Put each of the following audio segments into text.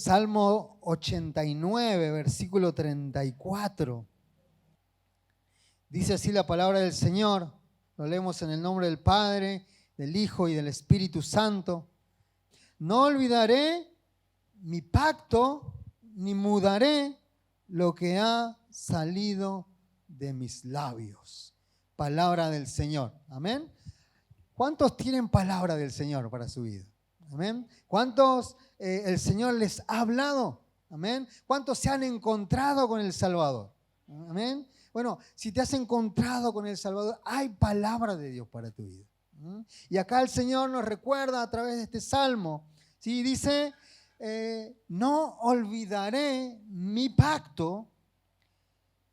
Salmo 89, versículo 34. Dice así la palabra del Señor. Lo leemos en el nombre del Padre, del Hijo y del Espíritu Santo. No olvidaré mi pacto, ni mudaré lo que ha salido de mis labios. Palabra del Señor. Amén. ¿Cuántos tienen palabra del Señor para su vida? Amén. ¿Cuántos el Señor les ha hablado? Amén. ¿Cuántos se han encontrado con el Salvador? Amén. Bueno, si te has encontrado con el Salvador, hay palabra de Dios para tu vida. Y acá el Señor nos recuerda a través de este salmo, ¿sí? Dice, no olvidaré mi pacto.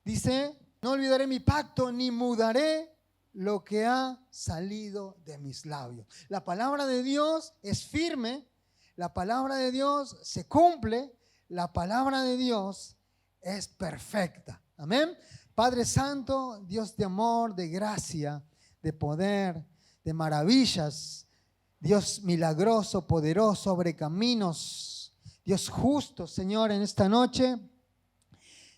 Dice, no olvidaré mi pacto, ni mudaré lo que ha salido de mis labios. La palabra de Dios es firme, la palabra de Dios se cumple, la palabra de Dios es perfecta. Amén. Padre Santo, Dios de amor, de gracia, de poder, de maravillas, Dios milagroso, poderoso, abre caminos, Dios justo, Señor, en esta noche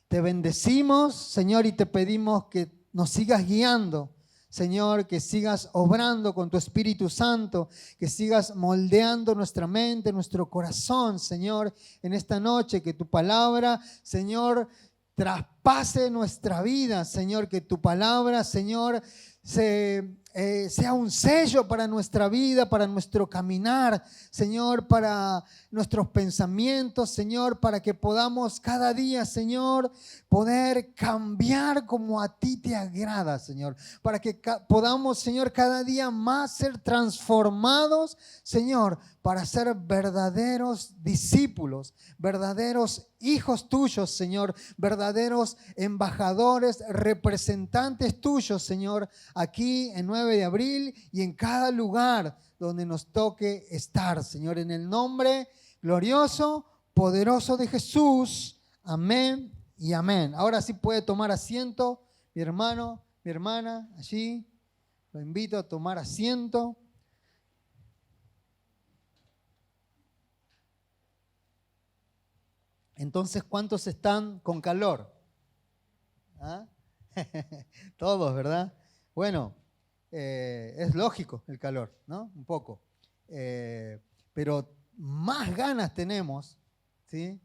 te bendecimos, Señor, y te pedimos que nos sigas guiando. Señor, que sigas obrando con tu Espíritu Santo, que sigas moldeando nuestra mente, nuestro corazón, Señor, en esta noche, que tu palabra, Señor, traspase nuestra vida, Señor, que tu palabra, Señor, sea un sello para nuestra vida, para nuestro caminar, Señor, para nuestros pensamientos, Señor, para que podamos cada día, Señor, poder cambiar como a ti te agrada, Señor, para que podamos, Señor, cada día más ser transformados, Señor, para ser verdaderos discípulos, verdaderos hijos tuyos, Señor, verdaderos embajadores, representantes tuyos, Señor, aquí en 9 de abril y en cada lugar donde nos toque estar, Señor, en el nombre glorioso, poderoso de Jesús. Amén y amén. Ahora sí puede tomar asiento, mi hermano, mi hermana, allí. Lo invito a tomar asiento. Entonces, ¿cuántos están con calor? ¿Ah? Todos, ¿verdad? Bueno, es lógico el calor, ¿no? Un poco. Pero más ganas tenemos, ¿sí?,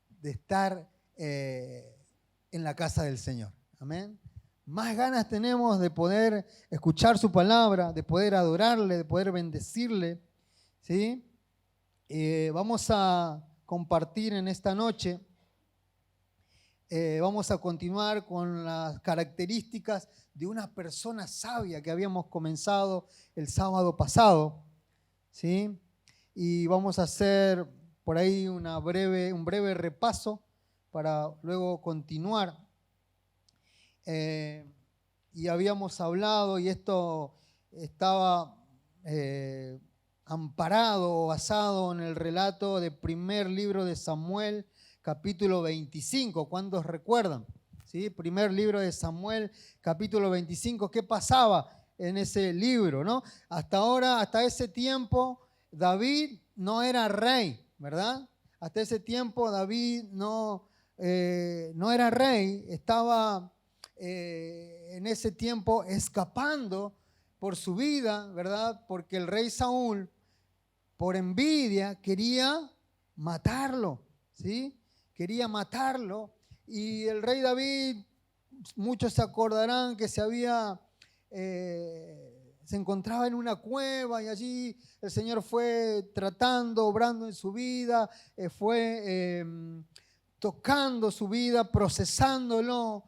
de estar en la casa del Señor. Amén. Más ganas tenemos de poder escuchar su palabra, de poder adorarle, de poder bendecirle, ¿sí? Vamos a compartir en esta noche. Vamos a continuar con las características de una persona sabia que habíamos comenzado el sábado pasado, ¿sí? Y vamos a hacer por ahí un breve repaso para luego continuar. Y habíamos hablado, y esto estaba amparado o basado en el relato del primer libro de Samuel, capítulo 25, ¿cuántos recuerdan? ¿Sí? Primer libro de Samuel, capítulo 25, ¿qué pasaba en ese libro, no? Hasta ahora, hasta ese tiempo, David no era rey, ¿verdad? Hasta ese tiempo David no era rey, estaba en ese tiempo escapando por su vida, ¿verdad? Porque el rey Saúl, por envidia, quería matarlo, ¿sí? Quería matarlo, y el rey David, muchos se acordarán que se encontraba en una cueva, y allí el Señor fue tratando, obrando en su vida, fue tocando su vida, procesándolo,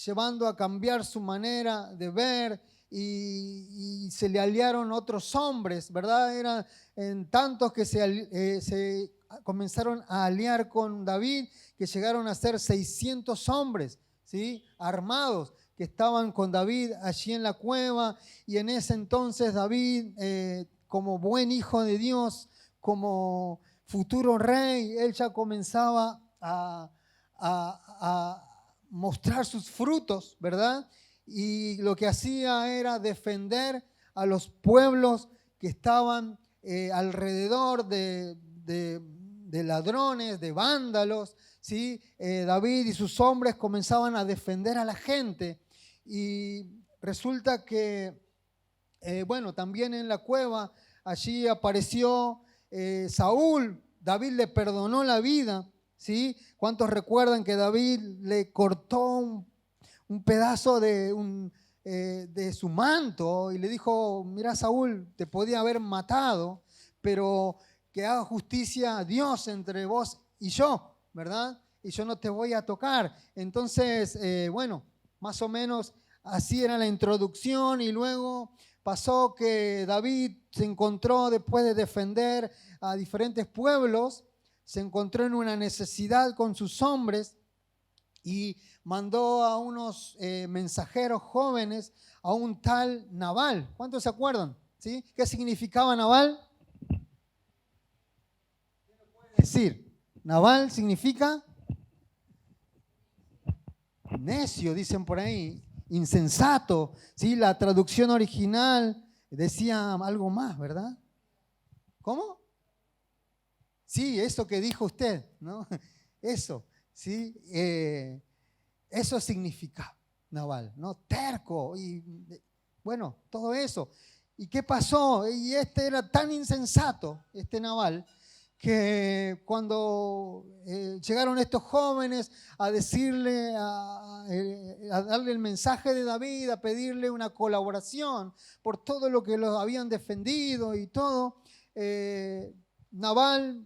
llevando a cambiar su manera de ver, y se le aliaron otros hombres, ¿verdad? Eran en tantos que se comenzaron a aliar con David, que llegaron a ser 600 hombres, ¿sí?, armados, que estaban con David allí en la cueva. Y en ese entonces David, como buen hijo de Dios, como futuro rey, él ya comenzaba a mostrar sus frutos, ¿verdad? Y lo que hacía era defender a los pueblos que estaban alrededor de de ladrones, de vándalos, ¿sí? David y sus hombres comenzaban a defender a la gente y resulta que, bueno, también en la cueva allí apareció Saúl. David le perdonó la vida, ¿sí? ¿Cuántos recuerdan que David le cortó un pedazo de su manto y le dijo, mira Saúl, te podía haber matado, pero que haga justicia a Dios entre vos y yo, ¿verdad? Y yo no te voy a tocar. Entonces, bueno, más o menos así era la introducción y luego pasó que David se encontró, después de defender a diferentes pueblos, se encontró en una necesidad con sus hombres y mandó a unos mensajeros jóvenes a un tal Nabal. ¿Cuántos se acuerdan? ¿Sí? ¿Qué significaba Nabal? Decir, Nabal significa necio, dicen por ahí, insensato. ¿Sí? La traducción original decía algo más, ¿verdad? ¿Cómo? Sí, eso que dijo usted, ¿no? Eso, ¿sí? Eso significa Nabal, ¿no? Terco y, bueno, todo eso. ¿Y qué pasó? Y este era tan insensato, este Nabal, que cuando llegaron estos jóvenes a decirle, a darle el mensaje de David, a pedirle una colaboración por todo lo que los habían defendido y todo, Nabal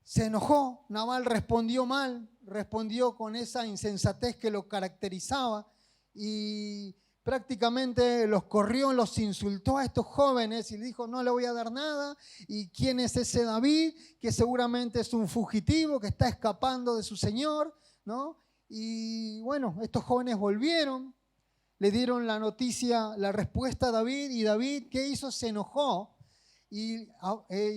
se enojó, Nabal respondió mal, respondió con esa insensatez que lo caracterizaba y prácticamente los corrió, los insultó a estos jóvenes y le dijo, no le voy a dar nada. ¿Y quién es ese David? Que seguramente es un fugitivo que está escapando de su señor, ¿no? Y bueno, estos jóvenes volvieron, le dieron la noticia, la respuesta a David y David, ¿qué hizo? Se enojó. Y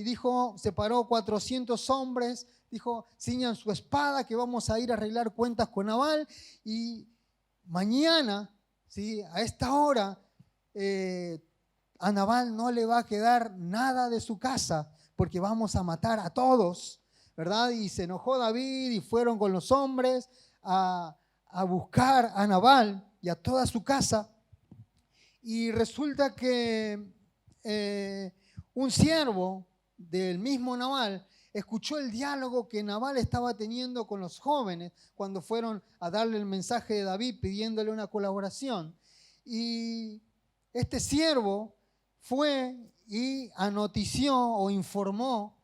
dijo, separó 400 hombres, dijo, ciñan su espada que vamos a ir a arreglar cuentas con Nabal y mañana, ¿sí? A esta hora, a Nabal no le va a quedar nada de su casa porque vamos a matar a todos, ¿verdad? Y se enojó David y fueron con los hombres a buscar a Nabal y a toda su casa y resulta que un siervo del mismo Nabal escuchó el diálogo que Nabal estaba teniendo con los jóvenes cuando fueron a darle el mensaje de David pidiéndole una colaboración. Y este siervo fue y anotició o informó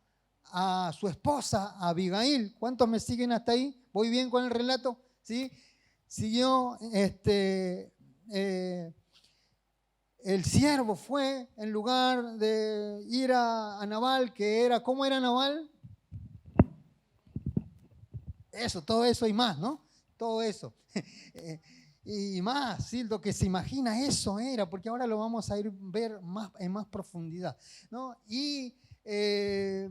a su esposa, a Abigail. ¿Cuántos me siguen hasta ahí? ¿Voy bien con el relato? ¿Sí? Siguió el siervo fue, en lugar de ir a Nabal, que era, ¿cómo era Nabal? Eso, todo eso y más, ¿no? Todo eso. Y más, ¿sí? Lo que se imagina eso era, porque ahora lo vamos a ir ver más, en más profundidad, ¿no? Y este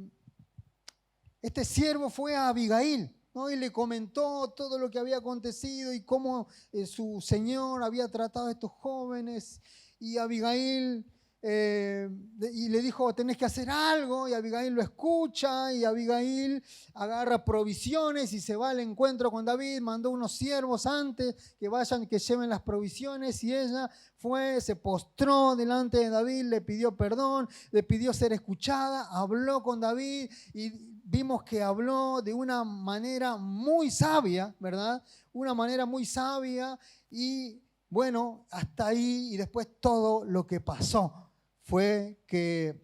siervo fue a Abigail, ¿no? Y le comentó todo lo que había acontecido y cómo su señor había tratado a estos jóvenes. Y Abigail, y le dijo, tenés que hacer algo, y Abigail lo escucha, y Abigail agarra provisiones y se va al encuentro con David, mandó unos siervos antes que vayan, que lleven las provisiones, y ella fue, se postró delante de David, le pidió perdón, le pidió ser escuchada, habló con David, y vimos que habló de una manera muy sabia, ¿verdad? Una manera muy sabia, y bueno, hasta ahí y después todo lo que pasó fue que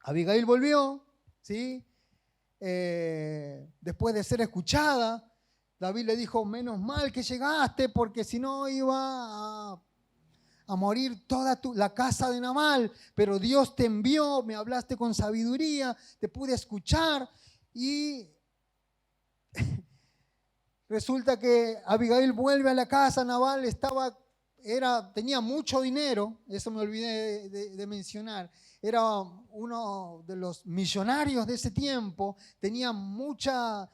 Abigail volvió, ¿sí? Después de ser escuchada, David le dijo, menos mal que llegaste porque si no iba a morir toda la casa de Nabal, pero Dios te envió, me hablaste con sabiduría, te pude escuchar y resulta que Abigail vuelve a la casa, Nabal tenía mucho dinero, eso me olvidé de mencionar, era uno de los millonarios de ese tiempo, tenía muchas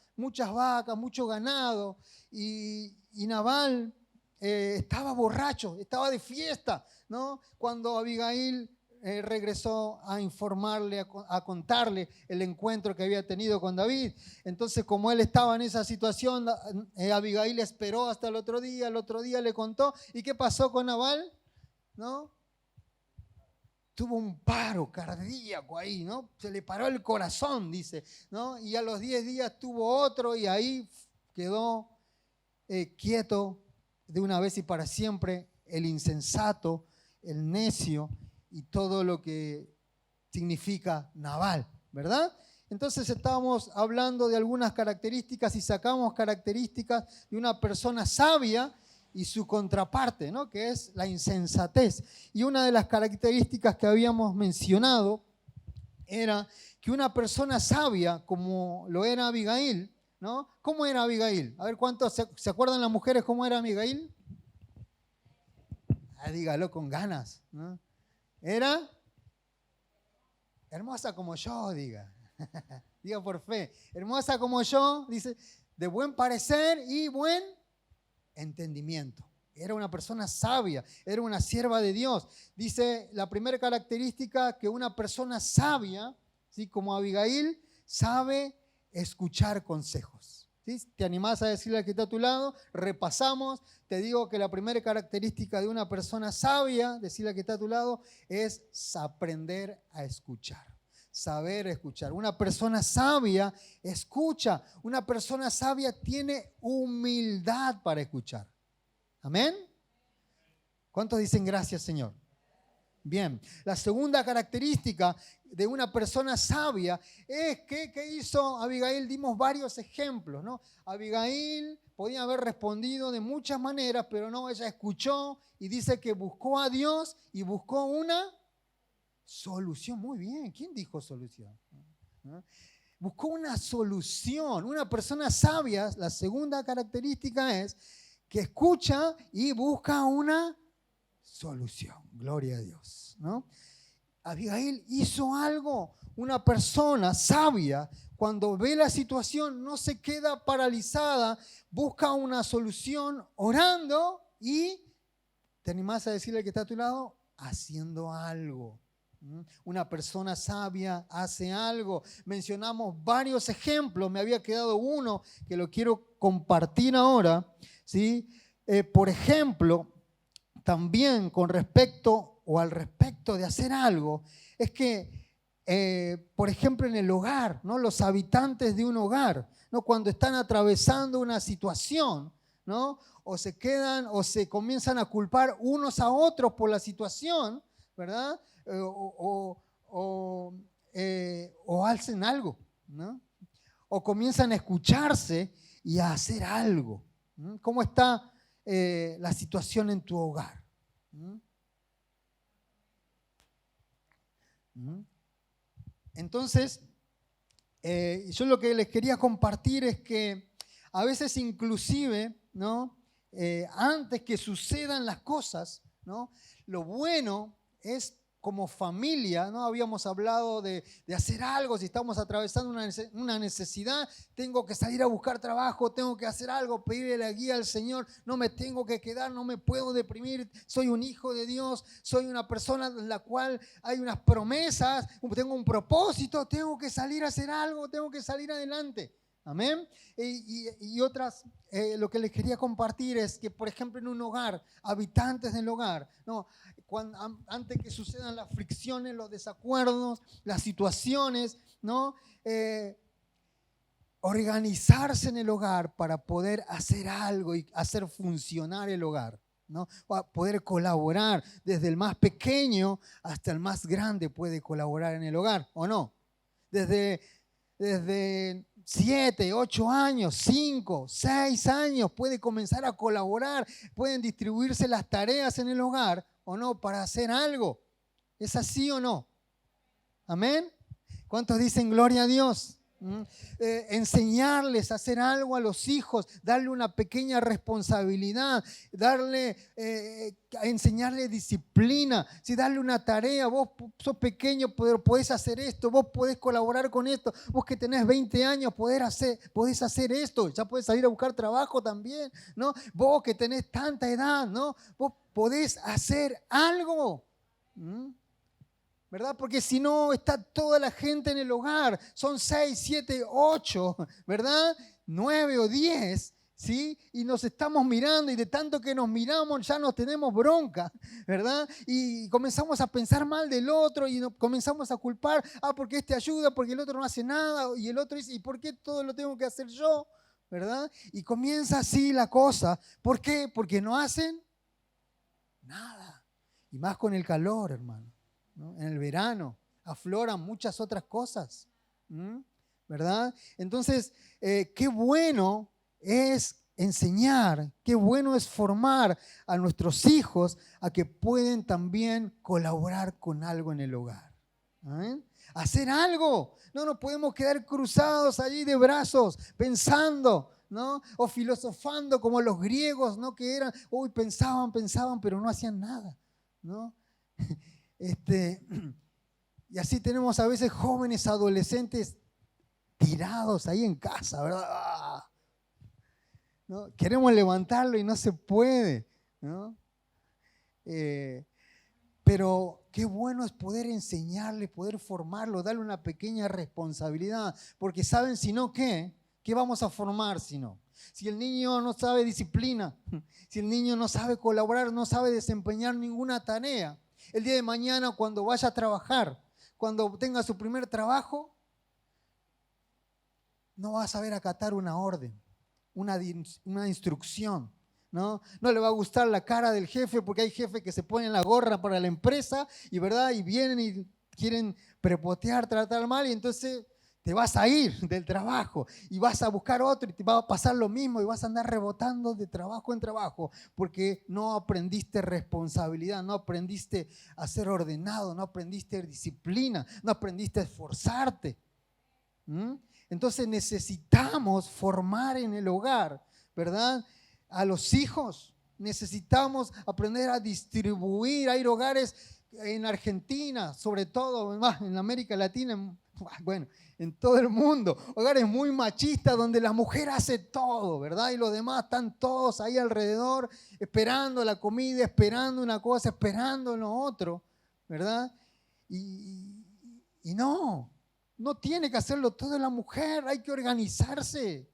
vacas, mucho ganado, y Nabal estaba borracho, estaba de fiesta, ¿no? Cuando Abigail regresó a informarle, a contarle el encuentro que había tenido con David. Entonces, como él estaba en esa situación, Abigail esperó hasta el otro día le contó. ¿Y qué pasó con Nabal? ¿No? Tuvo un paro cardíaco ahí, ¿no? Se le paró el corazón, dice, ¿no? Y a los 10 días tuvo otro y ahí quedó quieto de una vez y para siempre el insensato, el necio y todo lo que significa Nabal, ¿verdad? Entonces estábamos hablando de algunas características y sacamos características de una persona sabia y su contraparte, ¿no? Que es la insensatez. Y una de las características que habíamos mencionado era que una persona sabia, como lo era Abigail, ¿no? ¿Cómo era Abigail? A ver, ¿cuántos se acuerdan las mujeres cómo era Abigail? Dígalo con ganas, ¿no? Era hermosa como yo, diga. Diga por fe. Hermosa como yo, dice, de buen parecer y buen entendimiento. Era una persona sabia, era una sierva de Dios. Dice la primera característica que una persona sabia, ¿sí? Como Abigail, sabe escuchar consejos. ¿Sí? ¿Te animás a decirle al que está a tu lado? Repasamos. Te digo que la primera característica de una persona sabia, decirle al que está a tu lado, es aprender a escuchar. Saber escuchar. Una persona sabia escucha. Una persona sabia tiene humildad para escuchar. ¿Amén? ¿Cuántos dicen gracias, Señor? Bien. La segunda característica de una persona sabia es que, ¿qué hizo Abigail? Dimos varios ejemplos, ¿no? Abigail podía haber respondido de muchas maneras, pero no, ella escuchó y dice que buscó a Dios y buscó una solución. Muy bien. ¿Quién dijo solución? ¿No? Buscó una solución. Una persona sabia, la segunda característica es que escucha y busca una solución. Gloria a Dios, ¿no? Abigail hizo algo. Una persona sabia, cuando ve la situación, no se queda paralizada, busca una solución orando y, ¿te animás a decirle que está a tu lado? Haciendo algo. Una persona sabia hace algo. Mencionamos varios ejemplos, me había quedado uno que lo quiero compartir ahora, ¿sí? Por ejemplo, también con respecto o al respecto de hacer algo, es que, por ejemplo, en el hogar, ¿no? Los habitantes de un hogar, ¿no? Cuando están atravesando una situación, ¿no? O se quedan o se comienzan a culpar unos a otros por la situación, ¿verdad? O hacen algo, ¿no? O comienzan a escucharse y a hacer algo. ¿Cómo está la situación en tu hogar? Entonces, yo lo que les quería compartir es que a veces inclusive, ¿no? Antes que sucedan las cosas, ¿no? Lo bueno es como familia, ¿no? Habíamos hablado de hacer algo, si estamos atravesando una necesidad, tengo que salir a buscar trabajo, tengo que hacer algo, pedirle la guía al Señor, no me tengo que quedar, no me puedo deprimir, soy un hijo de Dios, soy una persona en la cual hay unas promesas, tengo un propósito, tengo que salir a hacer algo, tengo que salir adelante. Amén. Y otras, lo que les quería compartir es que, por ejemplo, en un hogar, habitantes del hogar, ¿no? Antes que sucedan las fricciones, los desacuerdos, las situaciones, ¿no? Organizarse en el hogar para poder hacer algo y hacer funcionar el hogar, ¿no? Poder colaborar, desde el más pequeño hasta el más grande puede colaborar en el hogar, ¿o no? Desde 7, 8 años, 5, 6 años puede comenzar a colaborar, pueden distribuirse las tareas en el hogar, ¿o no? Para hacer algo. ¿Es así o no? ¿Amén? ¿Cuántos dicen gloria a Dios? Enseñarles a hacer algo a los hijos, darle una pequeña responsabilidad, enseñarle disciplina, darle una tarea. Vos sos pequeño, pero podés hacer esto, vos podés colaborar con esto, vos que tenés 20 años podés hacer esto, ya podés salir a buscar trabajo también, ¿no? Vos que tenés tanta edad, ¿no? Vos podés hacer algo. ¿verdad? Porque si no, está toda la gente en el hogar. Son 6, 7, 8, ¿verdad? 9 o 10, ¿sí? Y nos estamos mirando y de tanto que nos miramos ya nos tenemos bronca, ¿verdad? Y comenzamos a pensar mal del otro y comenzamos a culpar, porque este ayuda, porque el otro no hace nada, y el otro dice, ¿y por qué todo lo tengo que hacer yo? ¿Verdad? Y comienza así la cosa. ¿Por qué? Porque no hacen nada. Y más con el calor, hermano, ¿no? En el verano afloran muchas otras cosas, ¿verdad? Entonces, qué bueno es enseñar, qué bueno es formar a nuestros hijos a que pueden también colaborar con algo en el hogar. ¿Amén? Hacer algo. No nos podemos quedar cruzados allí de brazos pensando, ¿no? O filosofando como los griegos, ¿no? Que eran, uy, pensaban, pero no hacían nada, ¿no? Y así tenemos a veces jóvenes adolescentes tirados ahí en casa, ¿verdad? ¿No? Queremos levantarlo y no se puede, ¿no? Pero qué bueno es poder enseñarle, poder formarlo, darle una pequeña responsabilidad, porque saben, si no, ¿qué vamos a formar si no? Si el niño no sabe disciplina, si el niño no sabe colaborar, no sabe desempeñar ninguna tarea, el día de mañana cuando vaya a trabajar, cuando tenga su primer trabajo, no va a saber acatar una orden, una instrucción, ¿no? No le va a gustar la cara del jefe, porque hay jefes que se ponen la gorra para la empresa y, ¿verdad? Y vienen y quieren prepotear, tratar mal, y entonces te vas a ir del trabajo y vas a buscar otro y te va a pasar lo mismo y vas a andar rebotando de trabajo en trabajo porque no aprendiste responsabilidad, no aprendiste a ser ordenado, no aprendiste disciplina, no aprendiste a esforzarte. Entonces necesitamos formar en el hogar, ¿verdad? A los hijos. Necesitamos aprender a distribuir. Hay hogares en Argentina, sobre todo en América Latina, bueno, en todo el mundo, hogares muy machistas donde la mujer hace todo, ¿verdad? Y los demás están todos ahí alrededor esperando la comida, esperando una cosa, esperando lo otro, ¿verdad? Y no tiene que hacerlo todo la mujer, hay que organizarse.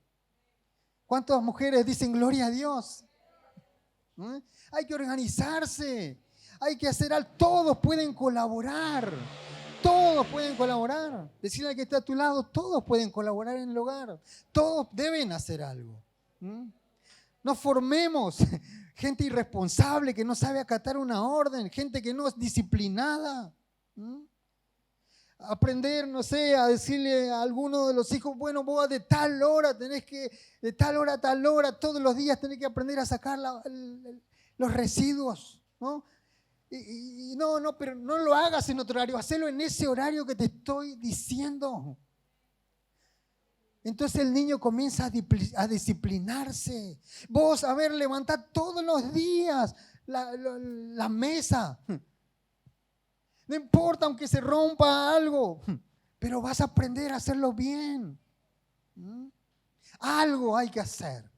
¿Cuántas mujeres dicen gloria a Dios? Hay que organizarse, hay que hacer algo, todos pueden colaborar. Todos pueden colaborar. Decirle al que está a tu lado, todos pueden colaborar en el hogar. Todos deben hacer algo. No formemos gente irresponsable que no sabe acatar una orden, gente que no es disciplinada. Aprender, no sé, a decirle a alguno de los hijos, bueno, vos de tal hora tenés que, de tal hora a tal hora, todos los días tenés que aprender a sacar los residuos, ¿no? Y no, pero no lo hagas en otro horario, hacelo en ese horario que te estoy diciendo. Entonces el niño comienza a disciplinarse. Vos, a ver, levantad todos los días la mesa. No importa aunque se rompa algo, pero vas a aprender a hacerlo bien. Algo hay que hacer.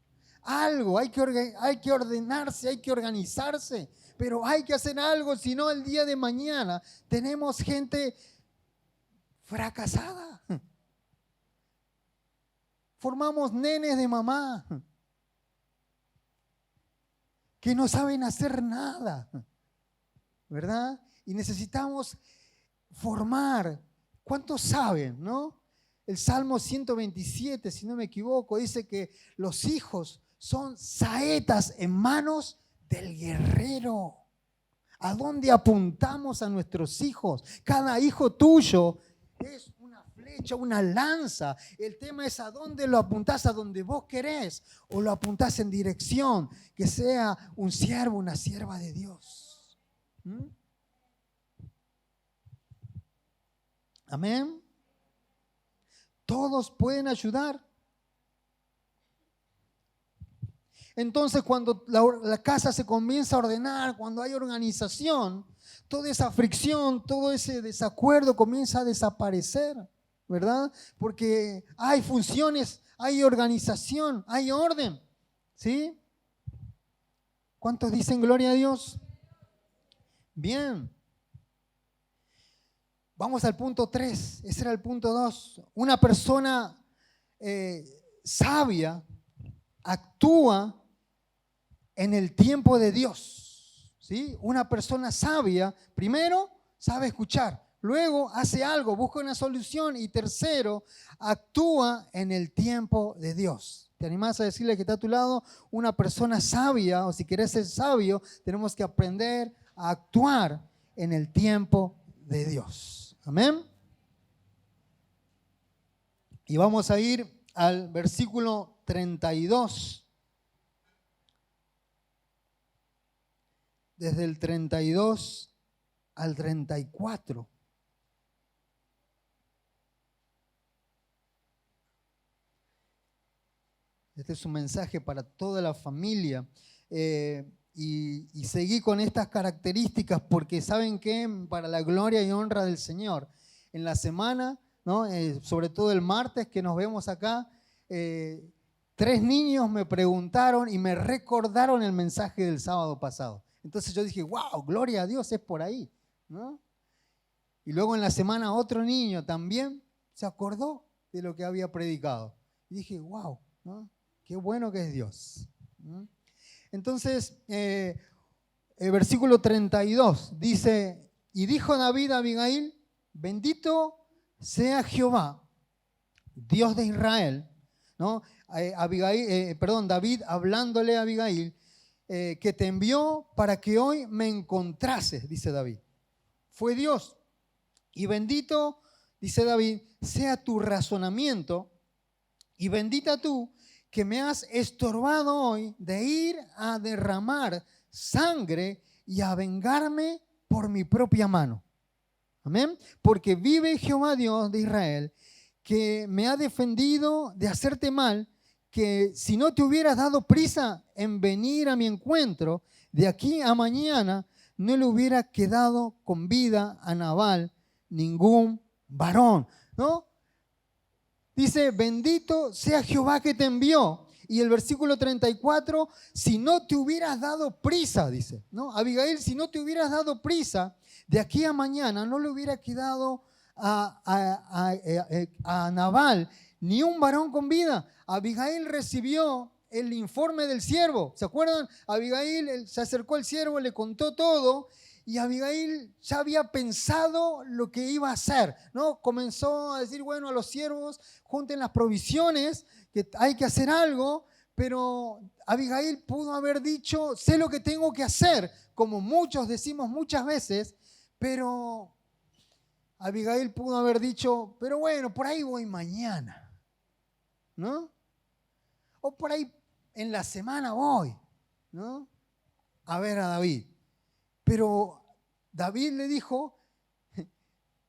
Algo, hay que ordenarse, hay que organizarse, pero hay que hacer algo, si no el día de mañana tenemos gente fracasada. Formamos nenes de mamá que no saben hacer nada, ¿verdad? Y necesitamos formar. ¿Cuántos saben, no? El Salmo 127, si no me equivoco, dice que los hijos son saetas en manos del guerrero. ¿A dónde apuntamos a nuestros hijos? Cada hijo tuyo es una flecha, una lanza. El tema es a dónde lo apuntás, a donde vos querés, o lo apuntás en dirección que sea un siervo, una sierva de Dios. Amén. Todos pueden ayudar. Entonces, cuando la casa se comienza a ordenar, cuando hay organización, toda esa fricción, todo ese desacuerdo comienza a desaparecer, ¿verdad? Porque hay funciones, hay organización, hay orden, ¿sí? ¿Cuántos dicen gloria a Dios? Bien. Vamos al punto 3, ese era el punto 2. Una persona sabia actúa en el tiempo de Dios, ¿sí? Una persona sabia, primero, sabe escuchar, luego hace algo, busca una solución y tercero, actúa en el tiempo de Dios. ¿Te animás a decirle que está a tu lado? Una persona sabia, o si querés ser sabio, tenemos que aprender a actuar en el tiempo de Dios. Amén. Y vamos a ir al versículo 32. Desde el 32 al 34. Este es un mensaje para toda la familia. Y seguí con estas características porque ¿saben qué? Para la gloria y honra del Señor. En la semana, ¿no? Sobre todo el martes que nos vemos acá, 3 niños me preguntaron y me recordaron el mensaje del sábado pasado. Entonces yo dije, wow, gloria a Dios, es por ahí, ¿no? Y luego en la semana otro niño también se acordó de lo que había predicado. Y dije, wow, ¿no? Qué bueno que es Dios. ¿No? Entonces, el versículo 32 dice, y dijo David a Abigail, bendito sea Jehová, Dios de Israel, ¿no? David hablándole a Abigail, que te envió para que hoy me encontrases, dice David. Fue Dios. Y bendito, dice David, sea tu razonamiento, y bendita tú que me has estorbado hoy de ir a derramar sangre y a vengarme por mi propia mano. Amén. Porque vive Jehová Dios de Israel, que me ha defendido de hacerte mal, que si no te hubieras dado prisa en venir a mi encuentro, de aquí a mañana no le hubiera quedado con vida a Nabal ningún varón, ¿no? Dice, bendito sea Jehová que te envió. Y el versículo 34, si no te hubieras dado prisa, dice, ¿no? Abigail, si no te hubieras dado prisa, de aquí a mañana no le hubiera quedado a Nabal ni un varón con vida. Abigail recibió el informe del siervo. ¿Se acuerdan? Abigail se acercó al siervo, le contó todo. Y Abigail ya había pensado lo que iba a hacer, ¿no? Comenzó a decir, bueno, a los siervos, junten las provisiones, que hay que hacer algo, pero Abigail pudo haber dicho, sé lo que tengo que hacer, como muchos decimos muchas veces, pero Abigail pudo haber dicho, pero bueno, por ahí voy mañana, ¿no? O por ahí en la semana voy, ¿no? A ver a David. Pero David le dijo,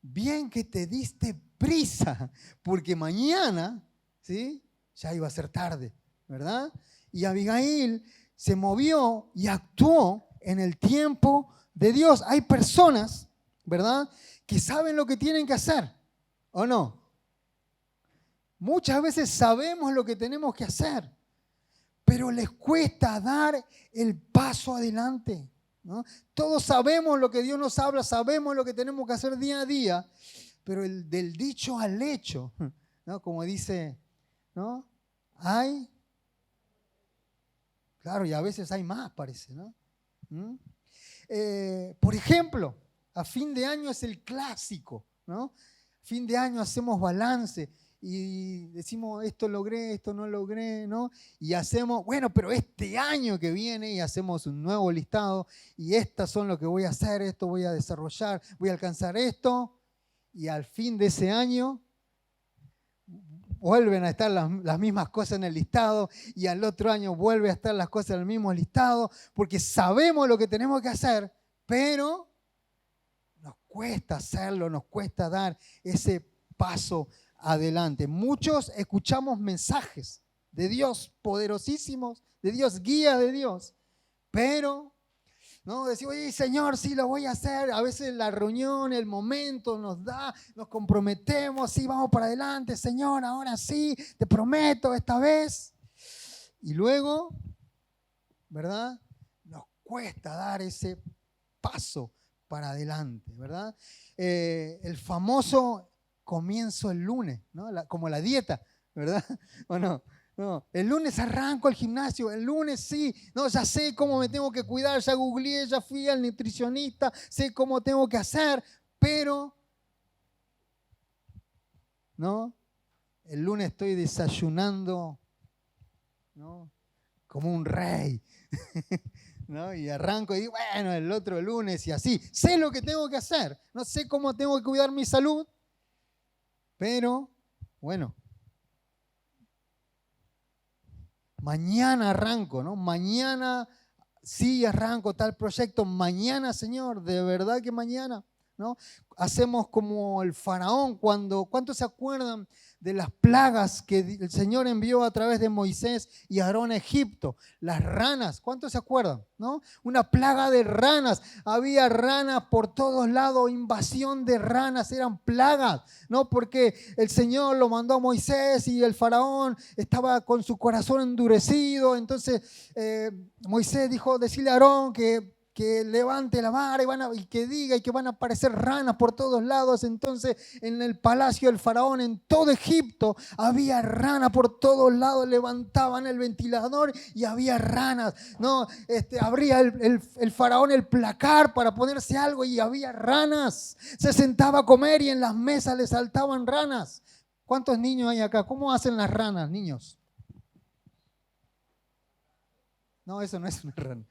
bien que te diste prisa, porque mañana, ¿sí? Ya iba a ser tarde, ¿verdad? Y Abigail se movió y actuó en el tiempo de Dios. Hay personas, ¿verdad?, que saben lo que tienen que hacer, ¿o no? Muchas veces sabemos lo que tenemos que hacer, pero les cuesta dar el paso adelante, ¿no? Todos sabemos lo que Dios nos habla, sabemos lo que tenemos que hacer día a día, pero del dicho al hecho, ¿no? Como dice, ¿no? Hay, claro, y a veces hay más, parece, ¿no? Por ejemplo, a fin de año es el clásico, ¿no? Fin de año hacemos balance y decimos, esto logré, esto no logré, ¿no? Y hacemos, bueno, pero este año que viene y hacemos un nuevo listado y estas son lo que voy a hacer, esto voy a desarrollar, voy a alcanzar esto, y al fin de ese año vuelven a estar las mismas cosas en el listado y al otro año vuelven a estar las cosas en el mismo listado, porque sabemos lo que tenemos que hacer, pero nos cuesta hacerlo, nos cuesta dar ese paso adelante. Muchos escuchamos mensajes de Dios poderosísimos, de Dios, guía de Dios, pero no decimos, oye, Señor, sí lo voy a hacer. A veces la reunión, el momento nos da, nos comprometemos, sí, vamos para adelante, Señor, ahora sí, te prometo esta vez. Y luego, ¿verdad? Nos cuesta dar ese paso para adelante, ¿verdad? El famoso comienzo el lunes, ¿no? Como la dieta, ¿verdad? ¿O no? No, el lunes arranco al gimnasio, el lunes sí, no, ya sé cómo me tengo que cuidar, ya googleé, ya fui al nutricionista, sé cómo tengo que hacer, pero, ¿no? El lunes estoy desayunando, ¿no? Como un rey, ¿no? Y arranco y digo, bueno, el otro lunes y así, sé lo que tengo que hacer, no sé cómo tengo que cuidar mi salud, pero, bueno, mañana arranco, ¿no? Mañana sí arranco tal proyecto. Mañana, Señor, de verdad que mañana, ¿no? Hacemos como el faraón cuando, ¿cuántos se acuerdan de las plagas que el Señor envió a través de Moisés y Aarón a Egipto? Las ranas, ¿cuántos se acuerdan? ¿No? Una plaga de ranas. Había ranas por todos lados, invasión de ranas, eran plagas, ¿no? Porque el Señor lo mandó a Moisés y el faraón estaba con su corazón endurecido. Entonces Moisés dijo, decirle a Aarón que levante la vara y que diga y que van a aparecer ranas por todos lados. Entonces en el palacio del faraón, en todo Egipto, había ranas por todos lados, levantaban el ventilador y había ranas, ¿no? Abría el faraón el placar para ponerse algo y había ranas. Se sentaba a comer y en las mesas le saltaban ranas. ¿Cuántos niños hay acá? ¿Cómo hacen las ranas, niños? No, eso no es una rana.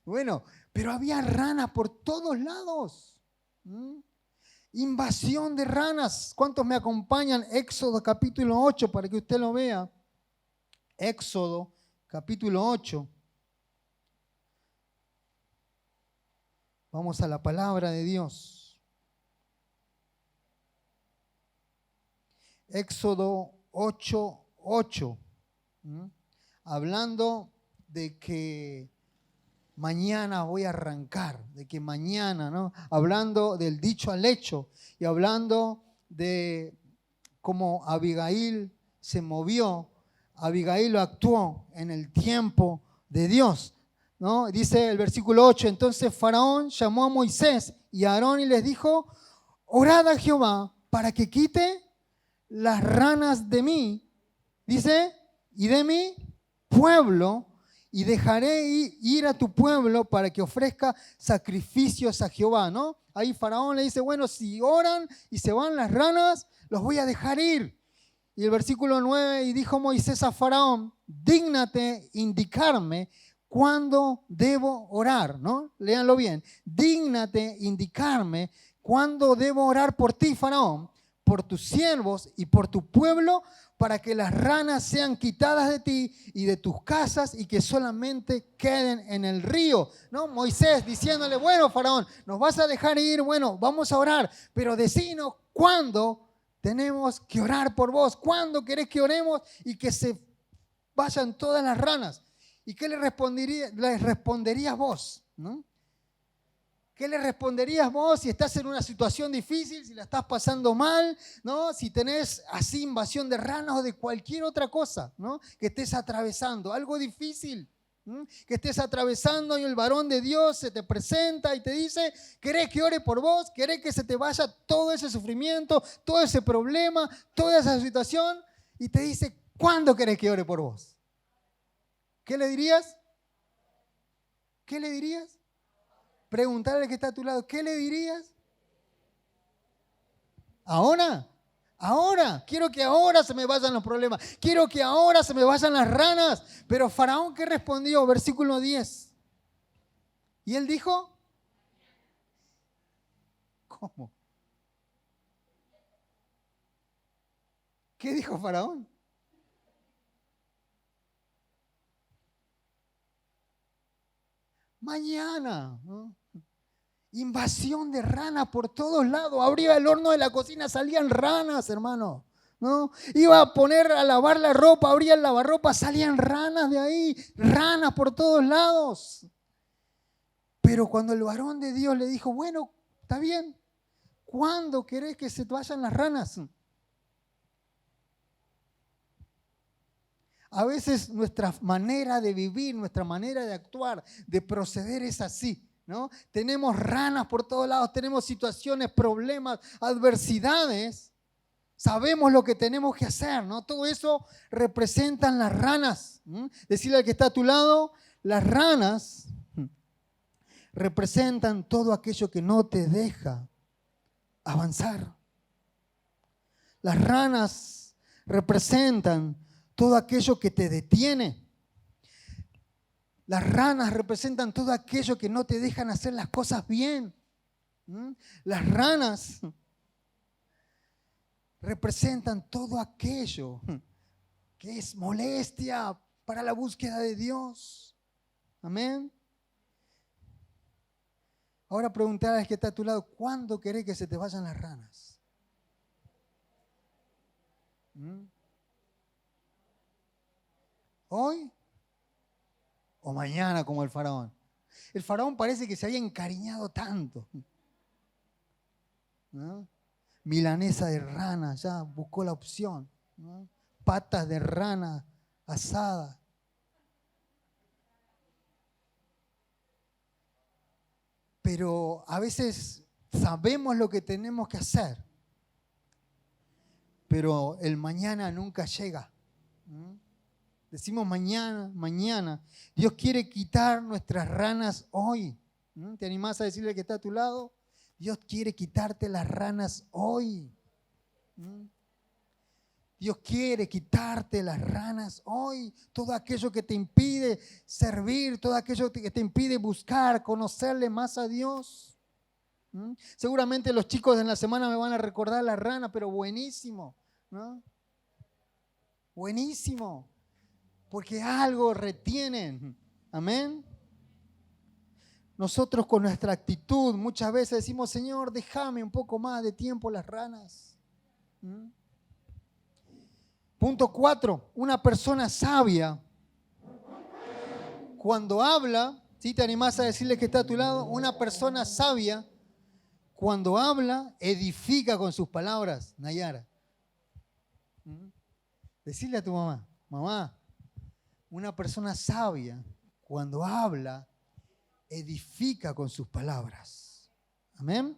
Bueno, pero había ranas por todos lados. Invasión de ranas. ¿Cuántos me acompañan? Éxodo capítulo 8 para que usted lo vea. Éxodo capítulo 8. Vamos a la palabra de Dios. Éxodo 8:8. Hablando de que mañana voy a arrancar, de que mañana, ¿no? Hablando del dicho al hecho y hablando de cómo Abigail se movió, Abigail actuó en el tiempo de Dios, ¿no? Dice el versículo 8, entonces Faraón llamó a Moisés y a Aarón y les dijo, orad a Jehová para que quite las ranas de mí, dice, y de mi pueblo, y dejaré ir a tu pueblo para que ofrezca sacrificios a Jehová, ¿no? Ahí Faraón le dice, bueno, si oran y se van las ranas, los voy a dejar ir. Y el versículo 9, y dijo Moisés a Faraón, dígnate indicarme cuándo debo orar, ¿no? Léanlo bien. Dígnate indicarme cuándo debo orar por ti, Faraón, por tus siervos y por tu pueblo, para que las ranas sean quitadas de ti y de tus casas y que solamente queden en el río, ¿no? Moisés diciéndole, bueno, Faraón, nos vas a dejar ir, bueno, vamos a orar, pero decinos cuándo tenemos que orar por vos, cuándo querés que oremos y que se vayan todas las ranas. ¿Y qué les responderías vos, ¿no? ¿Qué le responderías vos si estás en una situación difícil, si la estás pasando mal, ¿no? Si tenés así invasión de ranas o de cualquier otra cosa, ¿no? Que estés atravesando, algo difícil, ¿no? Que estés atravesando y el varón de Dios se te presenta y te dice, ¿querés que ore por vos? ¿Querés que se te vaya todo ese sufrimiento, todo ese problema, toda esa situación? Y te dice, ¿cuándo querés que ore por vos? ¿Qué le dirías? ¿Qué le dirías? Preguntarle al que está a tu lado, ¿qué le dirías? ¿Ahora? Ahora, quiero que ahora se me vayan los problemas, quiero que ahora se me vayan las ranas. Pero Faraón, ¿qué respondió? Versículo 10. Y él dijo, ¿cómo? ¿Qué dijo Faraón? Mañana, ¿no? Invasión de ranas por todos lados. Abría el horno de la cocina, salían ranas, hermano, ¿no? Iba a poner a lavar la ropa, abría el lavarropa, salían ranas de ahí, ranas por todos lados. Pero cuando el varón de Dios le dijo, bueno, está bien, ¿cuándo querés que se te vayan las ranas? A veces nuestra manera de vivir, nuestra manera de actuar, de proceder es así, ¿no? Tenemos ranas por todos lados, tenemos situaciones, problemas, adversidades. Sabemos lo que tenemos que hacer, ¿no? Todo eso representan las ranas. Decirle al que está a tu lado, las ranas representan todo aquello que no te deja avanzar. Las ranas representan todo aquello que te detiene. Las ranas representan todo aquello que no te dejan hacer las cosas bien. Las ranas representan todo aquello que es molestia para la búsqueda de Dios. Amén. Ahora preguntar al que está a tu lado, ¿cuándo querés que se te vayan las ranas? ¿Hoy o mañana como el faraón? El faraón parece que se había encariñado tanto, ¿no? Milanesa de rana, ya buscó la opción, ¿no? Patas de rana asada. Pero a veces sabemos lo que tenemos que hacer, pero el mañana nunca llega. Decimos mañana, mañana. Dios quiere quitar nuestras ranas hoy. ¿Te animás a decirle que está a tu lado? Dios quiere quitarte las ranas hoy. Dios quiere quitarte las ranas hoy. Todo aquello que te impide servir, todo aquello que te impide buscar, conocerle más a Dios. Seguramente los chicos en la semana me van a recordar la rana, pero buenísimo, ¿no? Buenísimo. Porque algo retienen. Amén. Nosotros con nuestra actitud muchas veces decimos, Señor, déjame un poco más de tiempo las ranas. Punto 4. Una persona sabia, cuando habla, ¿sí? ¿Te animás a decirle que está a tu lado? Una persona sabia, cuando habla, edifica con sus palabras. Nayara. Decirle a tu mamá, mamá, una persona sabia, cuando habla, edifica con sus palabras. Amén.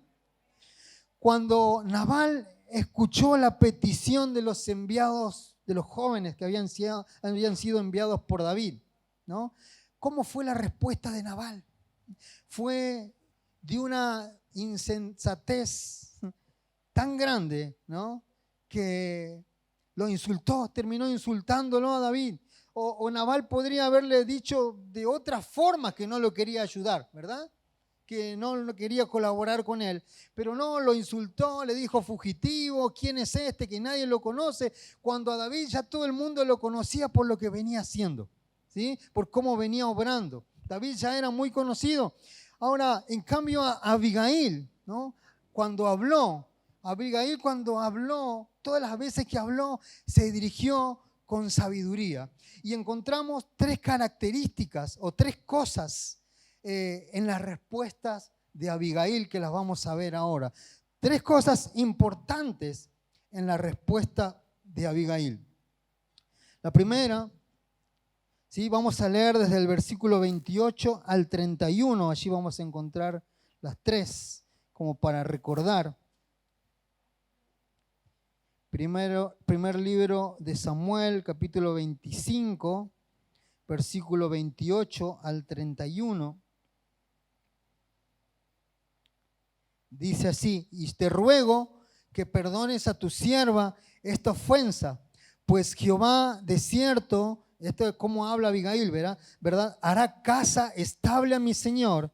Cuando Nabal escuchó la petición de los enviados, de los jóvenes que habían sido enviados por David, ¿no? ¿Cómo fue la respuesta de Nabal? Fue de una insensatez tan grande, ¿no? Que lo insultó, terminó insultándolo a David. O Nabal podría haberle dicho de otra forma que no lo quería ayudar, ¿verdad? Que no quería colaborar con él. Pero no, lo insultó, le dijo fugitivo, ¿quién es este? Que nadie lo conoce. Cuando a David ya todo el mundo lo conocía por lo que venía haciendo, ¿sí? Por cómo venía obrando. David ya era muy conocido. Ahora, en cambio, a Abigail, ¿no? Abigail cuando habló, todas las veces que habló, se dirigió con sabiduría. Y encontramos tres características o tres cosas en las respuestas de Abigail que las vamos a ver ahora. Tres cosas importantes en la respuesta de Abigail. La primera, ¿sí? Vamos a leer desde el versículo 28 al 31. Allí vamos a encontrar las tres como para recordar. Primer libro de Samuel, capítulo 25, versículo 28 al 31. Dice así: y te ruego que perdones a tu sierva esta ofensa, pues Jehová de cierto, esto es como habla Abigail, ¿verdad? Hará casa estable a mi Señor,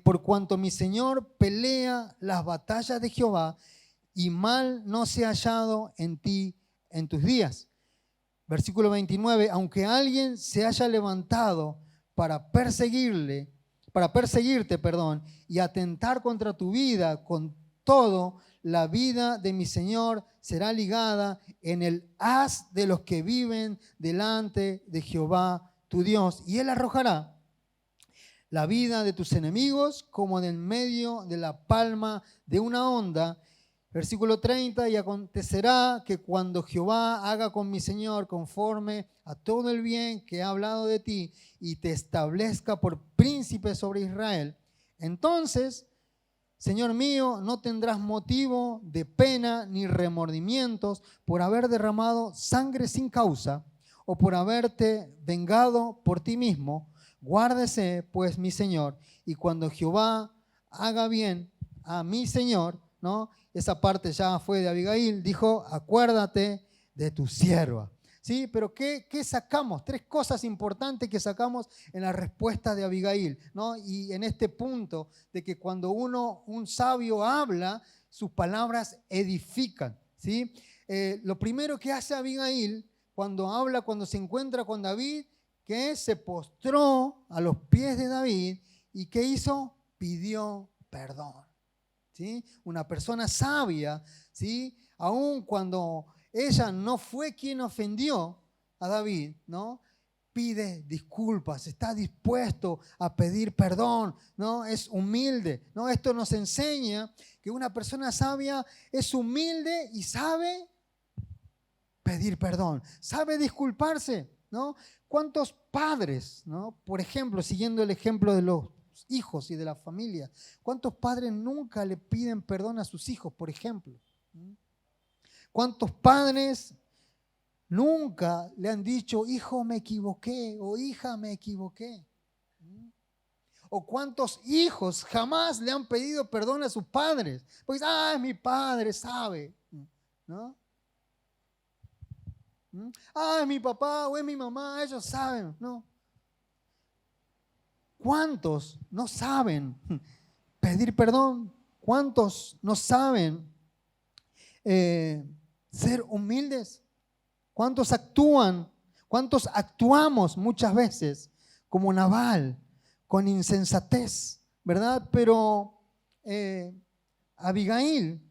por cuanto mi Señor pelea las batallas de Jehová, y mal no se ha hallado en ti en tus días. Versículo 29, aunque alguien se haya levantado para perseguirte, y atentar contra tu vida, con todo, la vida de mi Señor será ligada en el haz de los que viven delante de Jehová tu Dios, y Él arrojará la vida de tus enemigos como en el medio de la palma de una onda. Versículo 30, y acontecerá que cuando Jehová haga con mi Señor conforme a todo el bien que ha hablado de ti y te establezca por príncipe sobre Israel, Entonces, Señor mío, no tendrás motivo de pena ni remordimientos por haber derramado sangre sin causa o por haberte vengado por ti mismo. Guárdese, pues, mi Señor, y cuando Jehová haga bien a mi Señor, ¿no? Esa parte ya fue de Abigail, dijo, acuérdate de tu sierva. ¿Sí? Pero ¿qué sacamos? Tres cosas importantes que sacamos en la respuesta de Abigail, ¿no? Y en este punto de que cuando un sabio habla, sus palabras edifican, ¿sí? Lo primero que hace Abigail cuando habla, cuando se encuentra con David, que se postró a los pies de David y ¿qué hizo? Pidió perdón, ¿sí? Una persona sabia, ¿sí? Aun cuando ella no fue quien ofendió a David, ¿no? Pide disculpas, está dispuesto a pedir perdón, ¿no? Es humilde, ¿no? Esto nos enseña que una persona sabia es humilde y sabe pedir perdón, sabe disculparse, ¿no? ¿Cuántos padres, ¿no? Por ejemplo, siguiendo el ejemplo de los hijos y de la familia, ¿cuántos padres nunca le piden perdón a sus hijos, por ejemplo? ¿Cuántos padres nunca le han dicho, hijo, me equivoqué, o hija, me equivoqué? ¿O cuántos hijos jamás le han pedido perdón a sus padres? Pues, mi padre sabe, ¿no? Es mi papá o es mi mamá, ellos saben, ¿no? ¿Cuántos no saben pedir perdón? ¿Cuántos no saben ser humildes? ¿Cuántos actúan? ¿Cuántos actuamos muchas veces como Nabal, con insensatez, verdad? Pero Abigail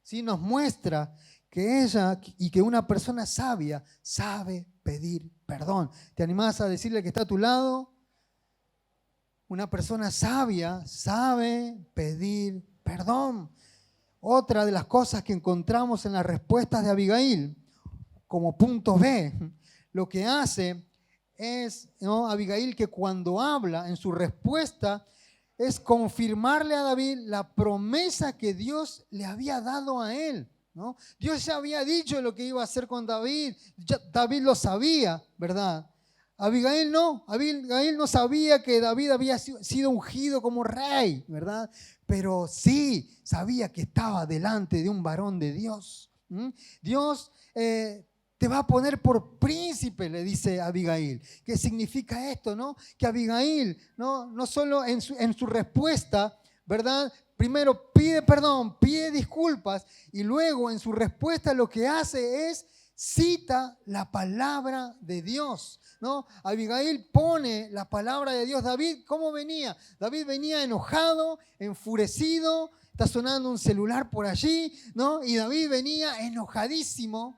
sí nos muestra que ella y que una persona sabia sabe pedir perdón. ¿Te animás a decirle que está a tu lado? Una persona sabia sabe pedir perdón. Otra de las cosas que encontramos en las respuestas de Abigail, como punto B, lo que hace es, ¿no? Abigail, que cuando habla en su respuesta es confirmarle a David la promesa que Dios le había dado a él, ¿no? Dios ya había dicho lo que iba a hacer con David, David lo sabía, ¿verdad? Abigail no sabía que David había sido ungido como rey, ¿verdad? Pero sí sabía que estaba delante de un varón de Dios. Dios te va a poner por príncipe, le dice Abigail. ¿Qué significa esto, no? Que Abigail, no solo en su respuesta, ¿verdad? Primero pide perdón, pide disculpas y luego en su respuesta lo que hace es cita la palabra de Dios, ¿no? Abigail pone la palabra de Dios. David, ¿cómo venía? David venía enojado, enfurecido, está sonando un celular por allí, ¿no? Y David venía enojadísimo,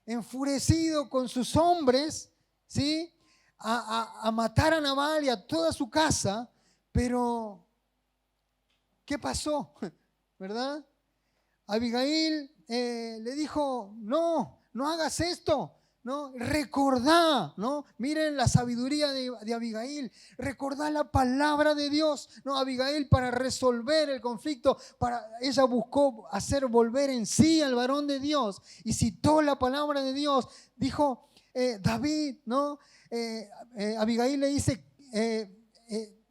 enfurecido con sus hombres, ¿sí? A matar a Nabal y a toda su casa, pero ¿qué pasó? ¿Verdad? Abigail le dijo, no hagas esto, ¿no? Recordá, ¿no? Miren la sabiduría de Abigail, recordá la palabra de Dios, ¿no? Abigail, para resolver el conflicto, ella buscó hacer volver en sí al varón de Dios y citó la palabra de Dios. Dijo David, ¿no? Abigail le dice,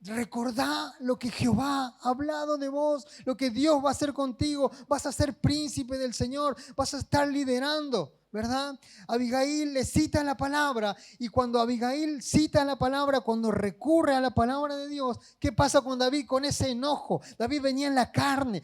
recordá lo que Jehová ha hablado de vos, lo que Dios va a hacer contigo. Vas a ser príncipe del Señor, vas a estar liderando, ¿verdad? Abigail le cita la palabra y cuando Abigail cita la palabra, cuando recurre a la palabra de Dios, ¿qué pasa con David? Con ese enojo. David venía en la carne,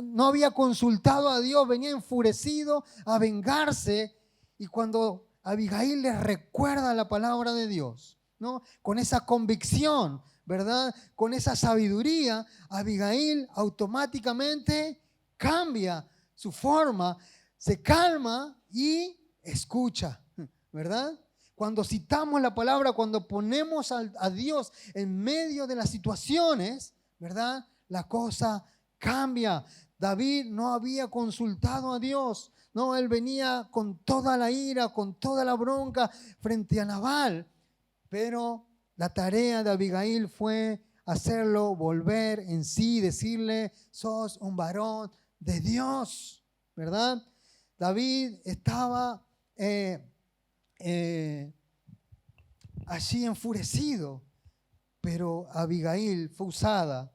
no había consultado a Dios, venía enfurecido a vengarse y cuando Abigail le recuerda la palabra de Dios, ¿no? Con esa convicción, ¿verdad? Con esa sabiduría, Abigail automáticamente cambia su forma, se calma y escucha, ¿verdad? Cuando citamos la palabra, cuando ponemos a Dios en medio de las situaciones, ¿verdad? La cosa cambia. David no había consultado a Dios, no, él venía con toda la ira, con toda la bronca frente a Nabal, pero la tarea de Abigail fue hacerlo volver en sí, decirle, sos un varón de Dios, ¿verdad? David estaba allí enfurecido, pero Abigail fue usada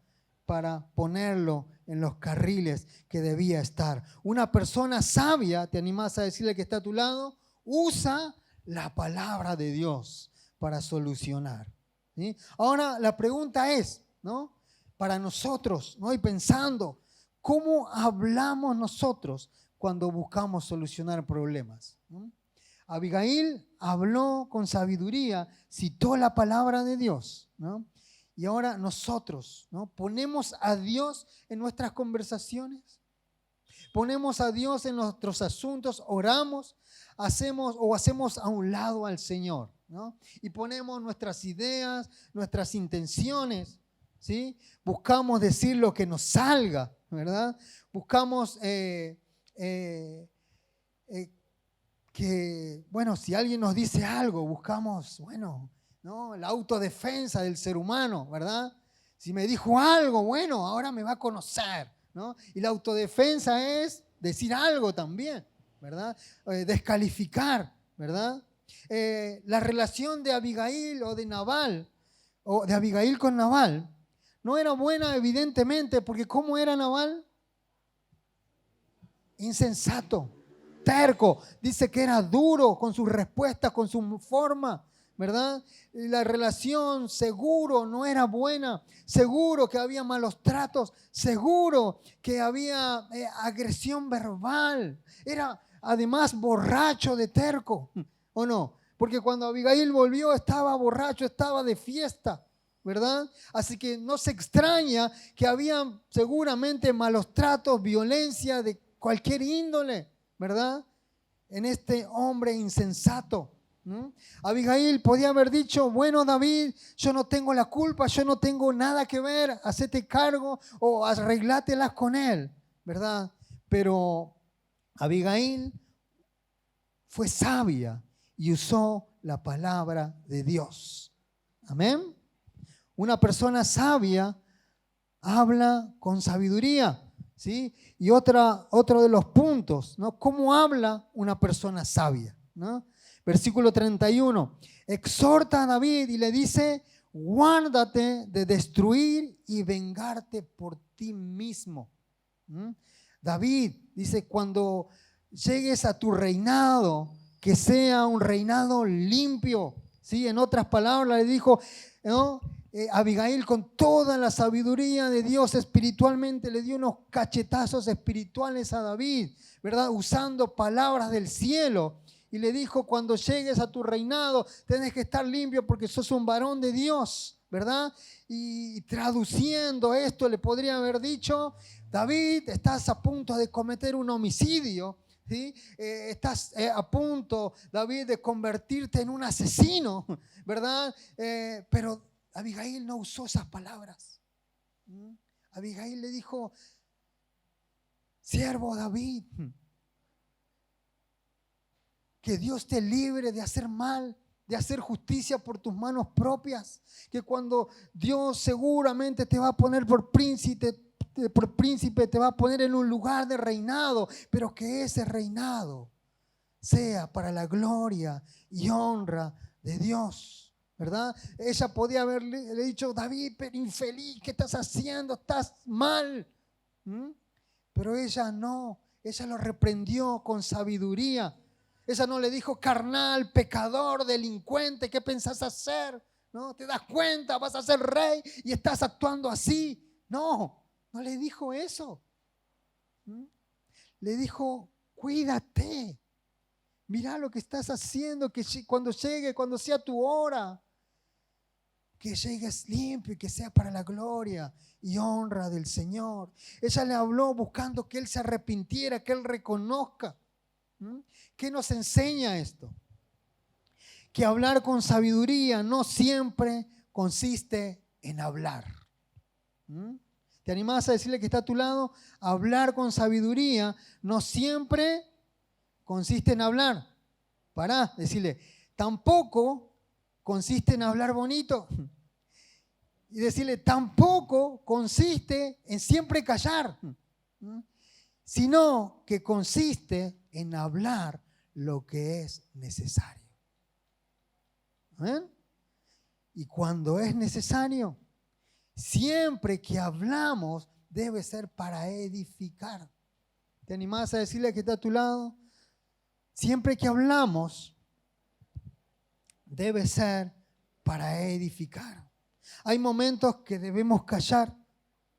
para ponerlo en los carriles que debía estar. Una persona sabia, ¿te animás a decirle que está a tu lado? Usa la palabra de Dios para solucionar, ¿sí? Ahora la pregunta es, ¿no? Para nosotros, ¿no? Y pensando, ¿cómo hablamos nosotros cuando buscamos solucionar problemas? ¿No? Abigail habló con sabiduría, citó la palabra de Dios, ¿no? Y ahora nosotros, ¿no? Ponemos a Dios en nuestras conversaciones, ponemos a Dios en nuestros asuntos, oramos, hacemos a un lado al Señor, ¿no? Y ponemos nuestras ideas, nuestras intenciones, ¿sí? Buscamos decir lo que nos salga, ¿verdad? Buscamos que, bueno, si alguien nos dice algo, buscamos, bueno, ¿no? La autodefensa del ser humano, ¿verdad? Si me dijo algo, bueno, ahora me va a conocer, ¿no? Y la autodefensa es decir algo también, ¿verdad? Descalificar, ¿verdad? La relación de Abigail o de Nabal, o de Abigail con Nabal, no era buena evidentemente, porque ¿cómo era Nabal? Insensato, terco, dice que era duro con sus respuestas, con su forma, ¿verdad? La relación seguro no era buena, seguro que había malos tratos, seguro que había agresión verbal, era además borracho de terco, ¿o no? Porque cuando Abigail volvió estaba borracho, estaba de fiesta, ¿verdad? Así que no se extraña que había seguramente malos tratos, violencia de cualquier índole, ¿verdad? En este hombre insensato. Abigail podía haber dicho, bueno, David, yo no tengo la culpa, yo no tengo nada que ver, hacete cargo o arreglátelas con él, ¿verdad? Pero Abigail fue sabia y usó la palabra de Dios. Amén. Una persona sabia habla con sabiduría, ¿sí? Y otro de los puntos, ¿no? ¿Cómo habla una persona sabia? ¿No? Versículo 31. Exhorta a David y le dice, guárdate de destruir y vengarte por ti mismo. David dice, cuando llegues a tu reinado, que sea un reinado limpio, ¿sí? En otras palabras le dijo, ¿no? Abigail, con toda la sabiduría de Dios espiritualmente, le dio unos cachetazos espirituales a David, ¿verdad? Usando palabras del cielo. Y le dijo, cuando llegues a tu reinado, tienes que estar limpio porque sos un varón de Dios, ¿verdad? Y traduciendo esto, le podría haber dicho, David, estás a punto de cometer un homicidio, ¿sí? Estás a punto, David, de convertirte en un asesino, ¿verdad? Pero Abigail no usó esas palabras. Abigail le dijo, siervo David, que Dios te libre de hacer mal, de hacer justicia por tus manos propias, que cuando Dios seguramente te va a poner por príncipe, te va a poner en un lugar de reinado, pero que ese reinado sea para la gloria y honra de Dios, ¿verdad? Ella podía haberle dicho, David, pero infeliz, ¿qué estás haciendo? Estás mal. Pero ella no, ella lo reprendió con sabiduría. Ella no le dijo, carnal, pecador, delincuente, ¿qué pensás hacer? ¿No? ¿Te das cuenta? Vas a ser rey y estás actuando así. No, no le dijo eso. Le dijo, cuídate. Mirá lo que estás haciendo, que cuando llegue, cuando sea tu hora, que llegues limpio y que sea para la gloria y honra del Señor. Ella le habló buscando que él se arrepintiera, que él reconozca. ¿Qué nos enseña esto? Que hablar con sabiduría no siempre consiste en hablar. ¿Te animás a decirle que está a tu lado? Hablar con sabiduría no siempre consiste en hablar. Pará, decirle, tampoco consiste en hablar bonito. Y decirle, tampoco consiste en siempre callar, sino que consiste en hablar lo que es necesario. ¿Amén? Y cuando es necesario, siempre que hablamos debe ser para edificar. ¿Te animás a decirle que está a tu lado? Siempre que hablamos debe ser para edificar. Hay momentos que debemos callar,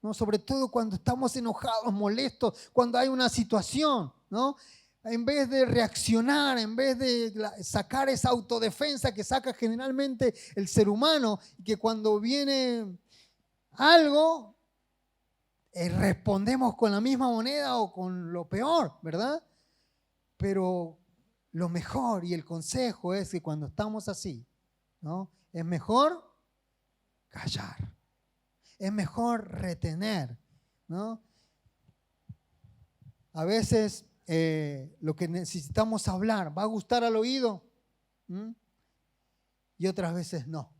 ¿no? Sobre todo cuando estamos enojados, molestos, cuando hay una situación, ¿no? En vez de reaccionar, en vez de sacar esa autodefensa que saca generalmente el ser humano, que cuando viene algo, respondemos con la misma moneda o con lo peor, ¿verdad? Pero lo mejor y el consejo es que cuando estamos así, ¿no? Es mejor callar, es mejor retener, ¿no? A veces lo que necesitamos hablar va a gustar al oído, y otras veces no.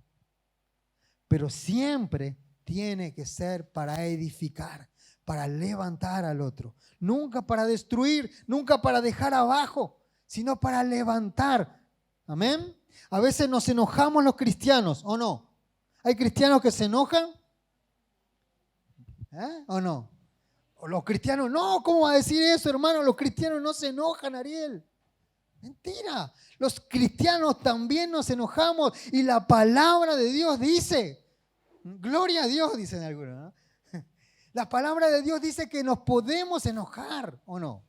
Pero siempre tiene que ser para edificar, para levantar al otro. Nunca para destruir, nunca para dejar abajo, sino para levantar. Amén. A veces nos enojamos los cristianos, ¿o no? ¿Hay cristianos que se enojan? ¿O no? O los cristianos, no, ¿cómo va a decir eso, hermano? Los cristianos no se enojan, Ariel. Mentira. Los cristianos también nos enojamos y la palabra de Dios dice, gloria a Dios, dicen algunos, ¿no? La palabra de Dios dice que nos podemos enojar, ¿o no?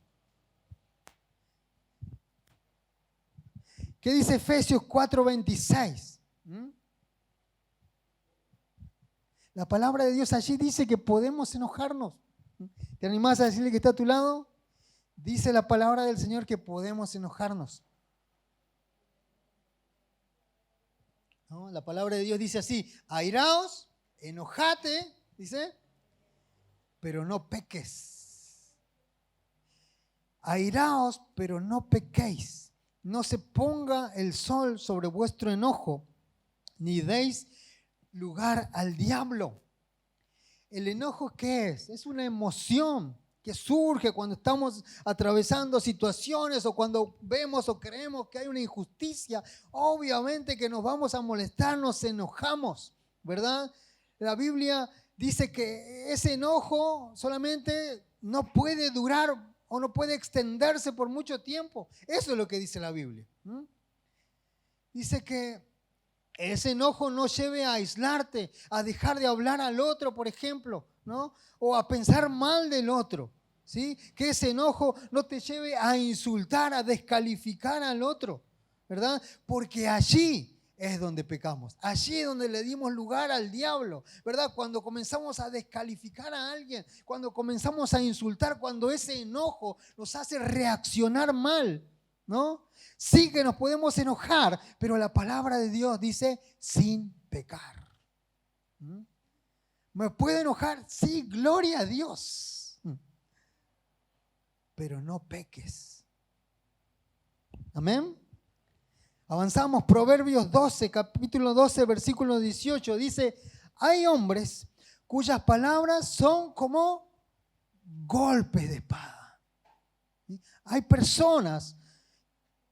¿Qué dice Efesios 4:26? La palabra de Dios allí dice que podemos enojarnos. ¿Te animás a decirle que está a tu lado? Dice la palabra del Señor que podemos enojarnos. ¿No? La palabra de Dios dice así, airaos, enojate, dice, pero no peques. Airaos, pero no pequéis. No se ponga el sol sobre vuestro enojo, ni deis lugar al diablo. ¿El enojo qué es? Es una emoción que surge cuando estamos atravesando situaciones o cuando vemos o creemos que hay una injusticia. Obviamente que nos vamos a molestar, nos enojamos, ¿verdad? La Biblia dice que ese enojo solamente no puede durar o no puede extenderse por mucho tiempo. Eso es lo que dice la Biblia. Dice que ese enojo no lleve a aislarte, a dejar de hablar al otro, por ejemplo, ¿no? O a pensar mal del otro, ¿sí? Que ese enojo no te lleve a insultar, a descalificar al otro, ¿verdad? Porque allí es donde pecamos, allí es donde le dimos lugar al diablo, ¿verdad? Cuando comenzamos a descalificar a alguien, cuando comenzamos a insultar, cuando ese enojo nos hace reaccionar mal, ¿no? Sí que nos podemos enojar, pero la palabra de Dios dice sin pecar. ¿Me puedo enojar? Sí, gloria a Dios. Pero no peques. Amén. Avanzamos, Proverbios 12, capítulo 12, versículo 18. Dice, hay hombres cuyas palabras son como golpes de espada. Hay personas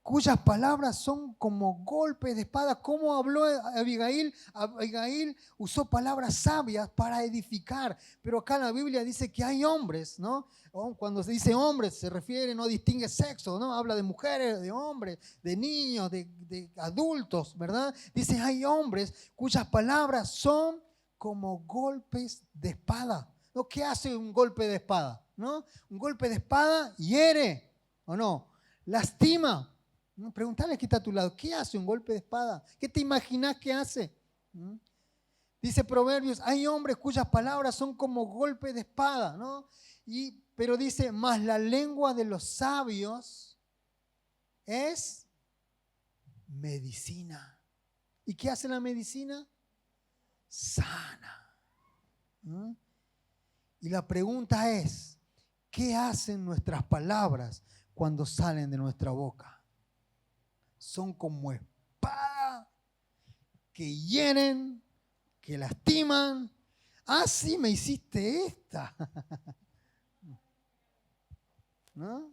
cuyas palabras son como golpes de espada. ¿Cómo habló Abigail? Abigail usó palabras sabias para edificar, pero acá la Biblia dice que hay hombres, ¿no? Cuando se dice hombres se refiere, no distingue sexo, ¿no? Habla de mujeres, de hombres, de niños, de adultos, ¿verdad? Dice, hay hombres cuyas palabras son como golpes de espada. ¿No? ¿Qué hace un golpe de espada? ¿No? Un golpe de espada hiere, ¿o no? Lastima. Preguntale que está a tu lado, ¿qué hace un golpe de espada? ¿Qué te imaginas que hace? Dice Proverbios, hay hombres cuyas palabras son como golpes de espada, ¿no? Pero dice, más la lengua de los sabios es medicina. ¿Y qué hace la medicina? Sana. Y la pregunta es, ¿qué hacen nuestras palabras cuando salen de nuestra boca? Son como espada que hieren, que lastiman. Ah, sí, me hiciste esta. ¿No?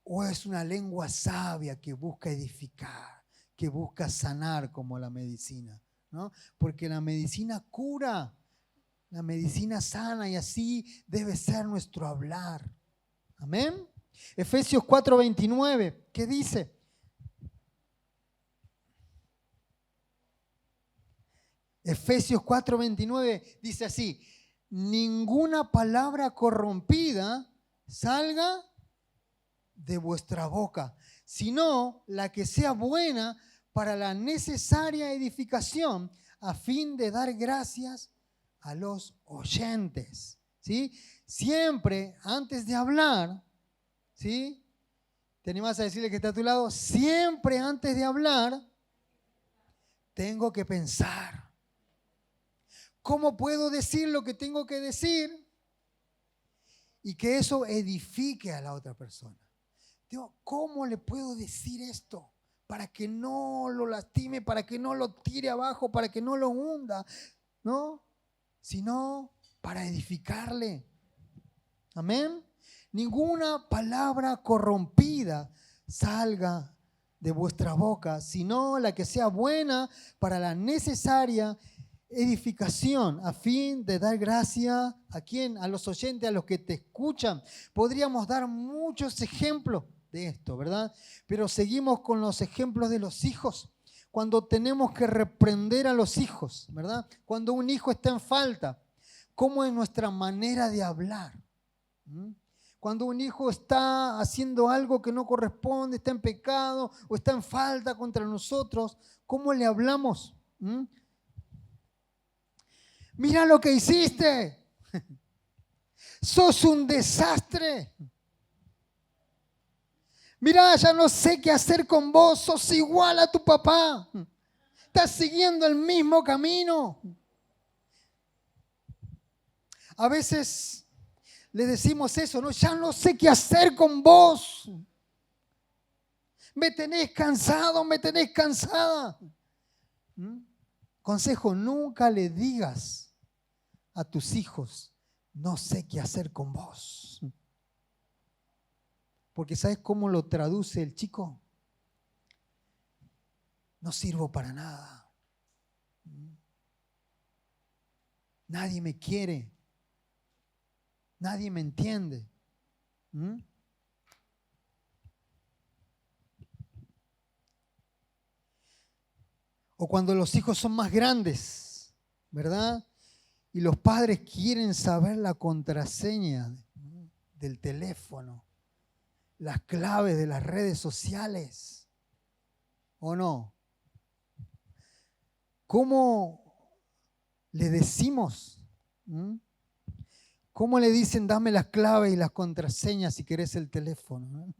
O es una lengua sabia que busca edificar, que busca sanar como la medicina, ¿no? Porque la medicina cura, la medicina sana y así debe ser nuestro hablar. Amén. Efesios 4:29, ¿qué dice? Efesios 4:29 dice así: ninguna palabra corrompida salga de vuestra boca, sino la que sea buena para la necesaria edificación, a fin de dar gracias a los oyentes. ¿Sí? Siempre antes de hablar, ¿sí? ¿Te animas a decirle que está a tu lado? Siempre antes de hablar, tengo que pensar. ¿Cómo puedo decir lo que tengo que decir y que eso edifique a la otra persona? Digo, ¿cómo le puedo decir esto para que no lo lastime, para que no lo tire abajo, para que no lo hunda? ¿No? Sino para edificarle. Amén. Ninguna palabra corrompida salga de vuestra boca, sino la que sea buena para la necesaria edificación, a fin de dar gracia a quién, a los oyentes, a los que te escuchan. Podríamos dar muchos ejemplos de esto, ¿verdad? Pero seguimos con los ejemplos de los hijos. Cuando tenemos que reprender a los hijos, ¿verdad? Cuando un hijo está en falta, ¿cómo es nuestra manera de hablar? Cuando un hijo está haciendo algo que no corresponde, está en pecado o está en falta contra nosotros, ¿cómo le hablamos? Mira lo que hiciste. Sos un desastre. Mira, ya no sé qué hacer con vos. Sos igual a tu papá. Estás siguiendo el mismo camino. A veces le decimos eso, ¿no? Ya no sé qué hacer con vos. Me tenés cansado, me tenés cansada. Consejo, nunca le digas a tus hijos, no sé qué hacer con vos. Porque ¿sabes cómo lo traduce el chico? No sirvo para nada. Nadie me quiere. Nadie me entiende. O cuando los hijos son más grandes, ¿verdad? Y los padres quieren saber la contraseña del teléfono, las claves de las redes sociales, ¿o no? ¿Cómo le decimos? ¿Cómo le dicen, dame las claves y las contraseñas si querés el teléfono?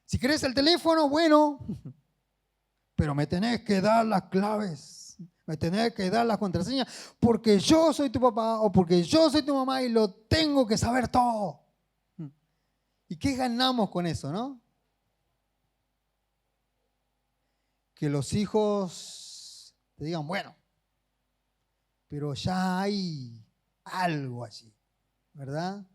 Si querés el teléfono, bueno, pero me tenés que dar las claves, me tenés que dar las contraseñas, porque yo soy tu papá o porque yo soy tu mamá y lo tengo que saber todo. ¿Y qué ganamos con eso, no? Que los hijos te digan, bueno, pero ya hay algo allí, ¿verdad?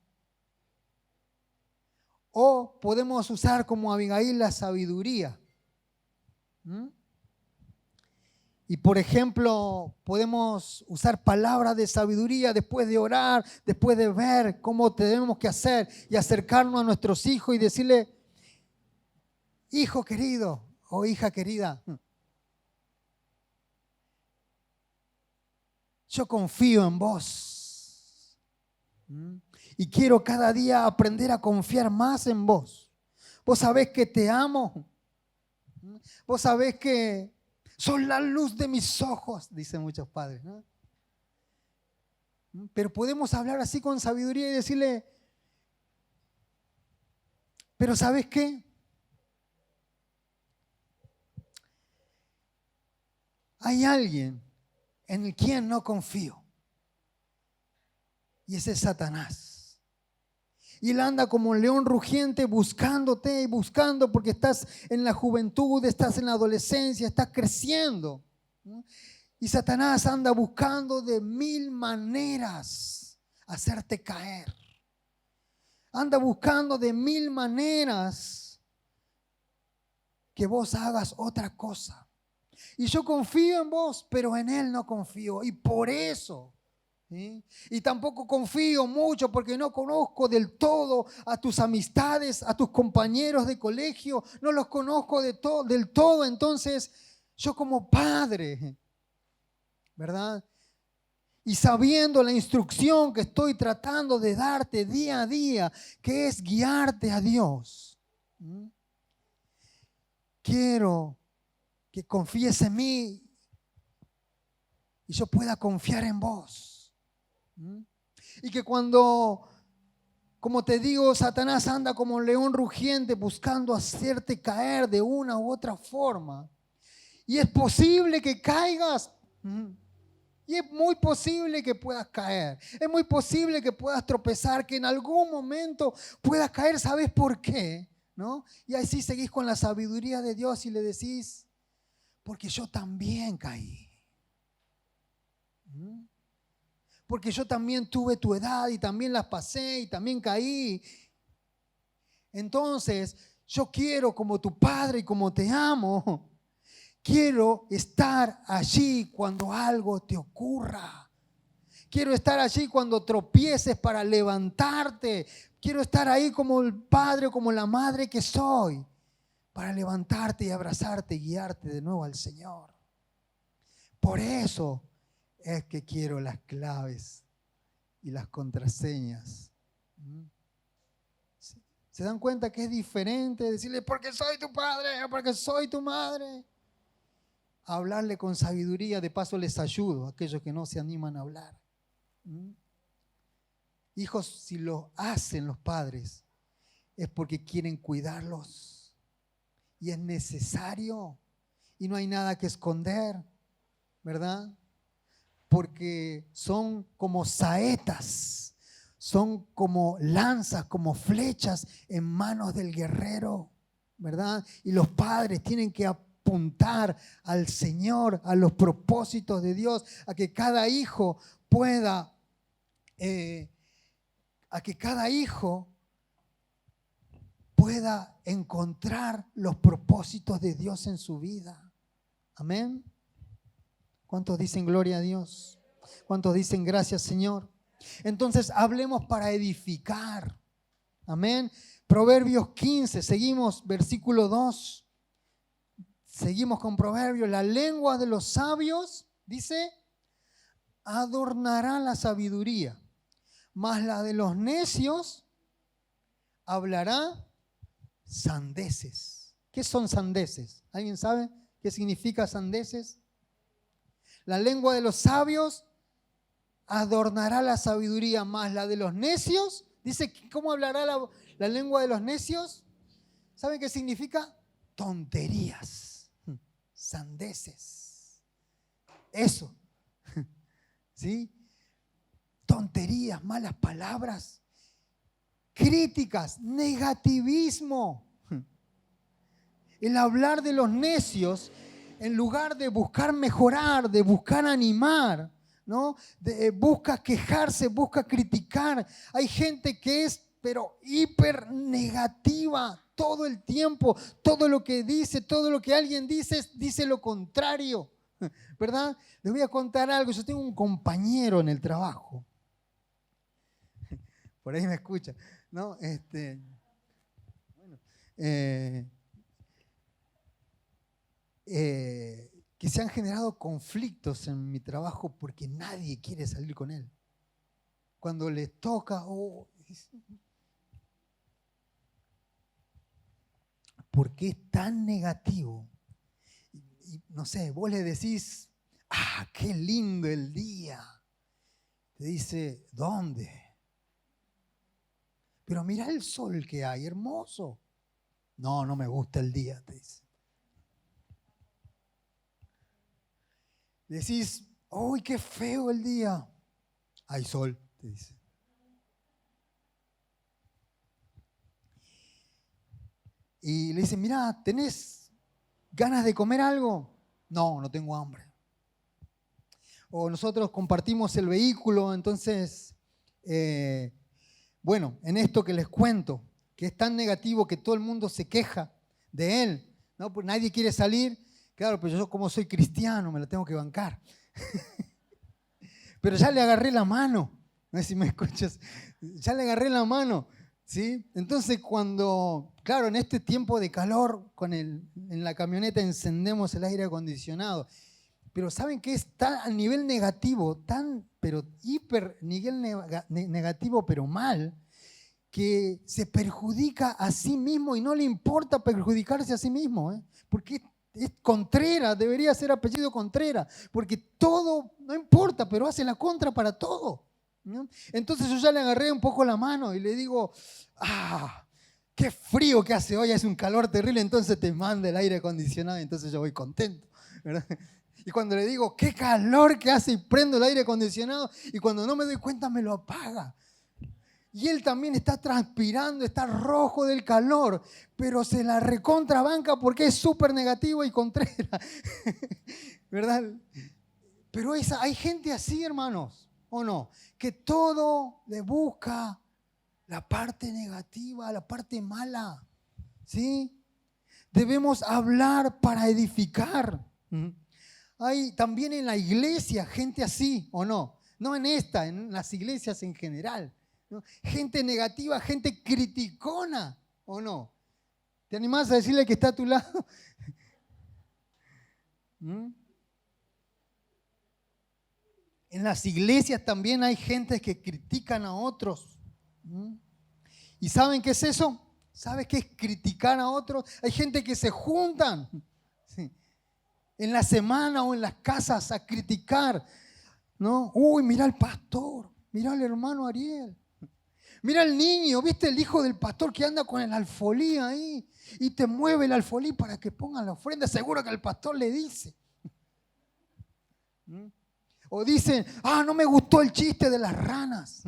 O podemos usar como Abigail la sabiduría. Y por ejemplo, podemos usar palabras de sabiduría después de orar, después de ver cómo tenemos que hacer y acercarnos a nuestros hijos y decirle, hijo querido o hija querida, yo confío en vos y quiero cada día aprender a confiar más en vos. Vos sabés que te amo, vos sabés que sos la luz de mis ojos, dicen muchos padres, ¿no? Pero podemos hablar así con sabiduría y decirle, pero ¿sabes qué? Hay alguien en el quien no confío y ese es Satanás. Y él anda como un león rugiente buscándote y buscando porque estás en la juventud, estás en la adolescencia, estás creciendo. Y Satanás anda buscando de 1000 maneras hacerte caer. Anda buscando de 1000 maneras que vos hagas otra cosa. Y yo confío en vos, pero en él no confío. Y por eso, ¿sí? Y tampoco confío mucho porque no conozco del todo a tus amistades, a tus compañeros de colegio. No los conozco del todo. Entonces, yo como padre, ¿verdad? Y sabiendo la instrucción que estoy tratando de darte día a día, que es guiarte a Dios. Quiero que confíes en mí y yo pueda confiar en vos. Y que cuando, como te digo, Satanás anda como un león rugiente buscando hacerte caer de una u otra forma. Y es posible que caigas. Y es muy posible que puedas caer. Es muy posible que puedas tropezar, que en algún momento puedas caer. ¿Sabes por qué? ¿No? Y así seguís con la sabiduría de Dios y le decís, porque yo también caí. Porque yo también tuve tu edad y también las pasé y también caí. Entonces, yo quiero, como tu padre y como te amo, quiero estar allí cuando algo te ocurra. Quiero estar allí cuando tropieces para levantarte. Quiero estar ahí como el padre o como la madre que soy, para levantarte y abrazarte y guiarte de nuevo al Señor. Por eso es que quiero las claves y las contraseñas. ¿Se dan cuenta que es diferente decirle porque soy tu padre o porque soy tu madre? A hablarle con sabiduría, de paso les ayudo a aquellos que no se animan a hablar. Hijos, si lo hacen los padres, es porque quieren cuidarlos. Y es necesario. Y no hay nada que esconder, ¿verdad? Porque son como saetas, son como lanzas, como flechas en manos del guerrero, ¿verdad? Y los padres tienen que apuntar al Señor, a los propósitos de Dios, a que cada hijo pueda encontrar los propósitos de Dios en su vida. Amén. ¿Cuántos dicen gloria a Dios? ¿Cuántos dicen gracias, Señor? Entonces hablemos para edificar. Amén. Proverbios 15, seguimos, versículo 2. Seguimos con Proverbios. La lengua de los sabios, dice, adornará la sabiduría, mas la de los necios hablará sandeces. ¿Qué son sandeces? ¿Alguien sabe qué significa sandeces? La lengua de los sabios adornará la sabiduría, más la de los necios. Dice, ¿cómo hablará la lengua de los necios? ¿Saben qué significa? Tonterías, sandeces. Eso, ¿sí? Tonterías, malas palabras, críticas, negativismo. El hablar de los necios, en lugar de buscar mejorar, de buscar animar, ¿no? Busca quejarse, busca criticar. Hay gente que es, pero hiper negativa todo el tiempo. Todo lo que dice, todo lo que alguien dice, dice lo contrario, ¿verdad? Les voy a contar algo. Yo tengo un compañero en el trabajo. Por ahí me escucha, ¿no? Que se han generado conflictos en mi trabajo porque nadie quiere salir con él. Cuando les toca, ¿por qué es tan negativo? Y no sé, vos le decís, qué lindo el día. Te dice, ¿dónde? Pero mira el sol que hay, hermoso. No, no me gusta el día, te dice. Decís, ¡uy, qué feo el día! Hay sol, te dice. y le dicen, mira, ¿tenés ganas de comer algo? No, no tengo hambre. O nosotros compartimos el vehículo, entonces, bueno, en esto que les cuento, que es tan negativo que todo el mundo se queja de él, ¿no? Pues nadie quiere salir, claro, pero yo como soy cristiano me lo tengo que bancar. Pero ya le agarré la mano, no sé si me escuchas, ya le agarré la mano, ¿sí? Entonces cuando, claro, en este tiempo de calor, en la camioneta encendemos el aire acondicionado, pero ¿saben qué? Es tan a nivel negativo, pero hiper nivel negativo, pero mal, que se perjudica a sí mismo y no le importa perjudicarse a sí mismo, ¿eh? Porque es Contreras, debería ser apellido Contreras, porque todo, no importa, pero hace la contra para todo, ¿no? Entonces yo ya le agarré un poco la mano y le digo, qué frío que hace hoy, hace un calor terrible, entonces te manda el aire acondicionado, entonces yo voy contento, ¿verdad? Y cuando le digo, qué calor que hace y prendo el aire acondicionado, y cuando no me doy cuenta me lo apaga. Y él también está transpirando, está rojo del calor, pero se la recontrabanca porque es súper negativo y Contreras, ¿verdad? Pero hay gente así, hermanos, ¿o no? Que todo le busca la parte negativa, la parte mala, ¿sí? Debemos hablar para edificar. Hay también en la iglesia gente así, ¿o no? No en esta, en las iglesias en general, ¿no? Gente negativa, gente criticona, ¿o no? ¿Te animás a decirle que está a tu lado? En las iglesias también hay gente que critican a otros. ¿Y saben qué es eso? ¿Sabes qué es criticar a otros? Hay gente que se juntan, sí, en la semana o en las casas a criticar, ¿no? Uy, mira al pastor, mira al hermano Ariel, mira al niño, ¿viste el hijo del pastor que anda con el alfolí ahí y te mueve el alfolí para que pongan la ofrenda? Seguro que el pastor le dice. O dicen, no me gustó el chiste de las ranas,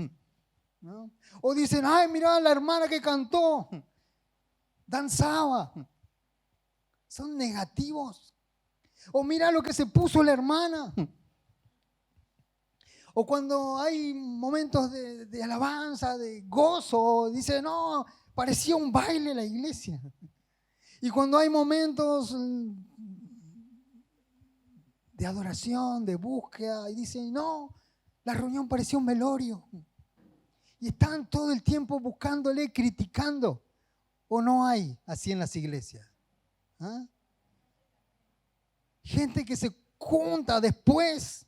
¿no? O dicen, ay, mira a la hermana que cantó, danzaba. Son negativos. O mira lo que se puso la hermana. O cuando hay momentos de alabanza, de gozo, dice, no, parecía un baile la iglesia. Y cuando hay momentos de adoración, de búsqueda, y dicen, no, la reunión parecía un velorio. Y están todo el tiempo buscándole, criticando. ¿O no hay así en las iglesias? ¿Ah? Gente que se junta después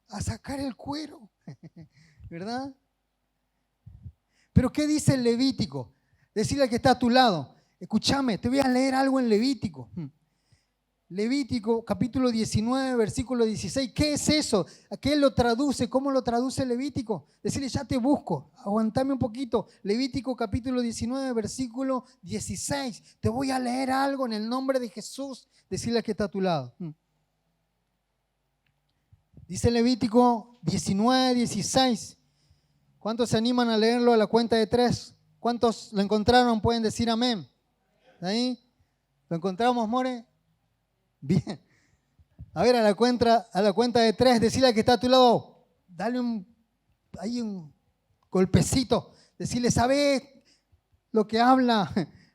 a sacar el cuero, ¿verdad? Pero ¿qué dice el Levítico? Decirle al que está a tu lado, escúchame, te voy a leer algo en Levítico. Levítico capítulo 19, versículo 16. ¿Qué es eso? ¿A qué lo traduce? ¿Cómo lo traduce Levítico? Decirle, ya te busco, aguantame un poquito. Levítico capítulo 19, versículo 16. Te voy a leer algo en el nombre de Jesús. Decirle al que está a tu lado. Dice Levítico 19, 16. ¿Cuántos se animan a leerlo a la cuenta de 3? ¿Cuántos lo encontraron? Pueden decir amén. ¿Ahí? ¿Lo encontramos, More? Bien. A ver, a la cuenta de 3, decirle al que está a tu lado, dale un golpecito. Decirle, ¿sabes lo que habla?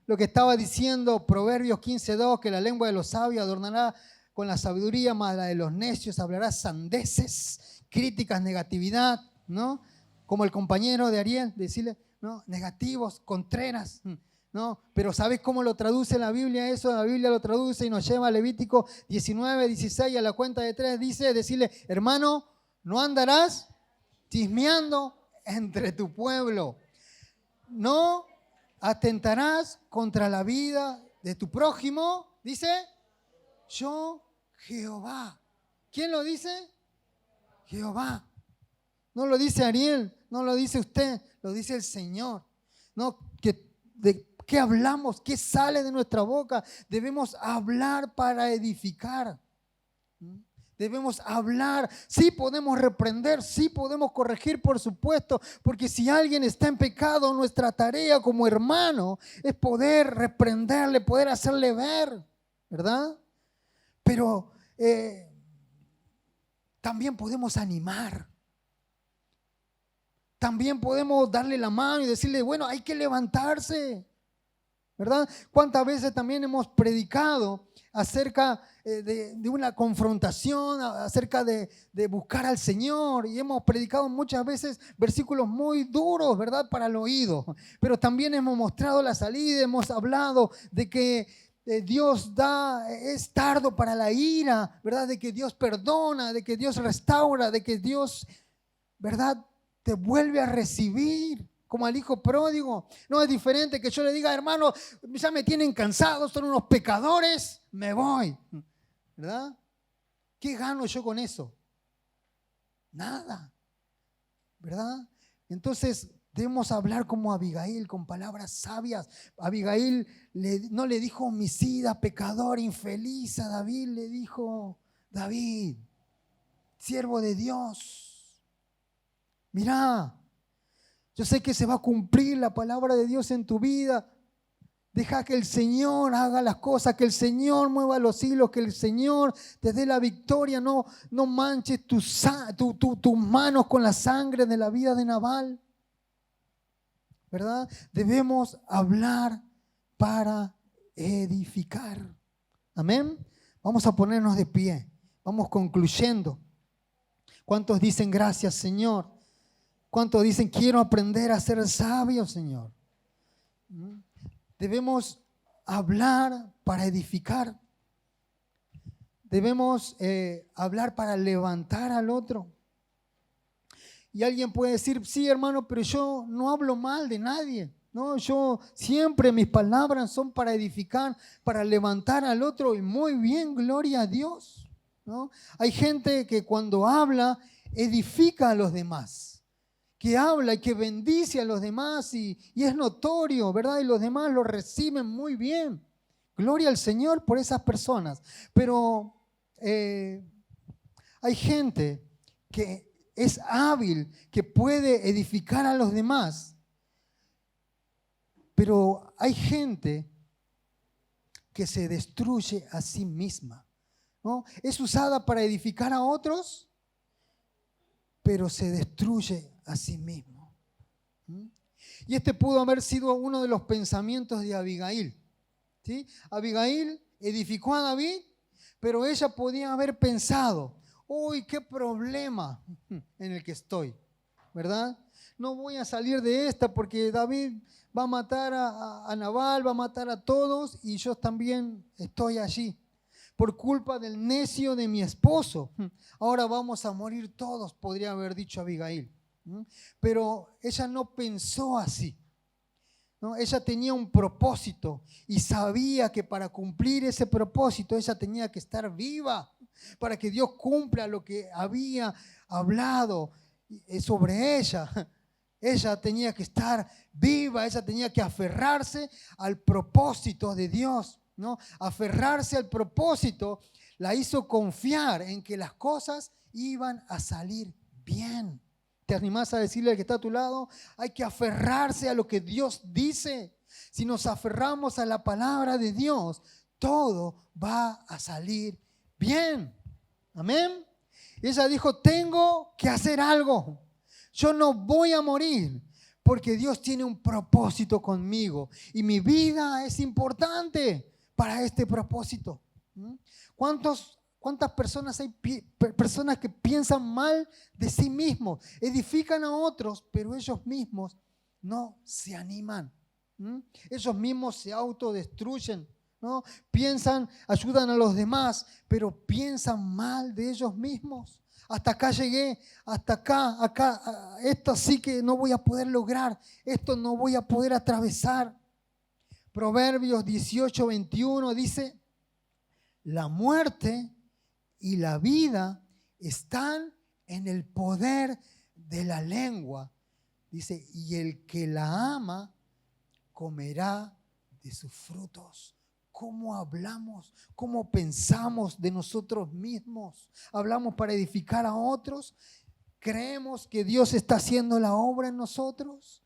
Lo que estaba diciendo Proverbios 15:2, que la lengua de los sabios adornará con la sabiduría, más la de los necios hablará sandeces, críticas, negatividad, ¿no? Como el compañero de Ariel, decirle, ¿no? Negativos, contreras, ¿no? Pero ¿sabes cómo lo traduce la Biblia eso? La Biblia lo traduce y nos lleva a Levítico 19, 16, a la cuenta de 3, dice, decirle, hermano, no andarás chismeando entre tu pueblo, no atentarás contra la vida de tu prójimo, dice, yo Jehová. ¿Quién lo dice? Jehová. No lo dice Ariel, no lo dice usted, lo dice el Señor. No, ¿de qué hablamos? ¿Qué sale de nuestra boca? Debemos hablar para edificar. Debemos hablar, sí podemos reprender, sí podemos corregir, por supuesto, porque si alguien está en pecado, nuestra tarea como hermano es poder reprenderle, poder hacerle ver, ¿verdad? Pero también podemos animar. También podemos darle la mano y decirle, bueno, hay que levantarse, ¿verdad? ¿Cuántas veces también hemos predicado acerca de una confrontación, acerca de buscar al Señor? Y hemos predicado muchas veces versículos muy duros, ¿verdad? Para el oído. Pero también hemos mostrado la salida, hemos hablado de que Dios es tardo para la ira, ¿verdad? De que Dios perdona, de que Dios restaura, de que Dios, ¿verdad?, te vuelve a recibir, como al hijo pródigo. No es diferente que yo le diga, hermano, ya me tienen cansado, son unos pecadores, me voy, ¿verdad? ¿Qué gano yo con eso? Nada, ¿verdad? Entonces debemos hablar como Abigail, con palabras sabias. Abigail no le dijo homicida, pecador, infeliz. A David le dijo, David, siervo de Dios, mirá, yo sé que se va a cumplir la palabra de Dios en tu vida. Deja que el Señor haga las cosas, que el Señor mueva los hilos, que el Señor te dé la victoria. No manches tus manos con la sangre de la vida de Nabal, ¿verdad? Debemos hablar para edificar. Amén. Vamos a ponernos de pie. Vamos concluyendo. ¿Cuántos dicen gracias, Señor? ¿Cuántos dicen quiero aprender a ser sabio, Señor? Debemos hablar para edificar. Debemos hablar para levantar al otro. Y alguien puede decir, sí, hermano, pero yo no hablo mal de nadie. No, yo siempre mis palabras son para edificar, para levantar al otro. Y muy bien, gloria a Dios, ¿no? Hay gente que cuando habla edifica a los demás, que habla y que bendice a los demás y es notorio, ¿verdad? Y los demás lo reciben muy bien. Gloria al Señor por esas personas. Pero hay gente que es hábil, que puede edificar a los demás. Pero hay gente que se destruye a sí misma, ¿no? Es usada para edificar a otros, pero se destruye a sí mismo. Y este pudo haber sido uno de los pensamientos de Abigail, ¿sí? Abigail edificó a David, pero ella podía haber pensado, uy, qué problema en el que estoy, ¿verdad? No voy a salir de esta porque David va a matar a Nabal, va a matar a todos y yo también estoy allí. Por culpa del necio de mi esposo, ahora vamos a morir todos, podría haber dicho Abigail. Pero ella no pensó así, ¿no? Ella tenía un propósito y sabía que para cumplir ese propósito ella tenía que estar viva, para que Dios cumpla lo que había hablado sobre ella. Ella tenía que estar viva, ella tenía que aferrarse al propósito de Dios, ¿no? Aferrarse al propósito la hizo confiar en que las cosas iban a salir bien. ¿Te animás a decirle al que está a tu lado? Hay que aferrarse a lo que Dios dice. Si nos aferramos a la palabra de Dios, todo va a salir bien. Amén. Ella dijo, tengo que hacer algo. Yo no voy a morir porque Dios tiene un propósito conmigo y mi vida es importante para este propósito. ¿Cuántas personas hay? Personas que piensan mal de sí mismos, edifican a otros, pero ellos mismos no se animan. Ellos mismos se autodestruyen, ¿no? Piensan, ayudan a los demás, pero piensan mal de ellos mismos. Hasta acá llegué, hasta acá, esto sí que no voy a poder lograr, esto no voy a poder atravesar. Proverbios 18:21 dice, la muerte y la vida están en el poder de la lengua. Dice, y el que la ama comerá de sus frutos. cómo hablamos, cómo pensamos de nosotros mismos. Hablamos para edificar a otros. ¿Creemos que Dios está haciendo la obra en nosotros?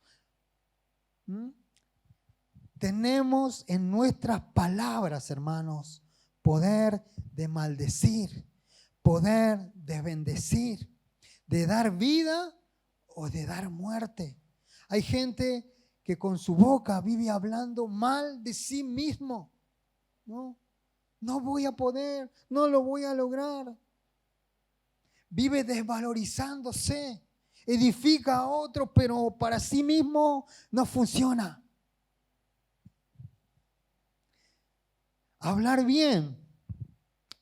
Tenemos en nuestras palabras, hermanos, poder de maldecir, poder de bendecir, de dar vida o de dar muerte. Hay gente que con su boca vive hablando mal de sí mismo. No voy a poder, no lo voy a lograr. Vive desvalorizándose, edifica a otros, pero para sí mismo no funciona. Hablar bien,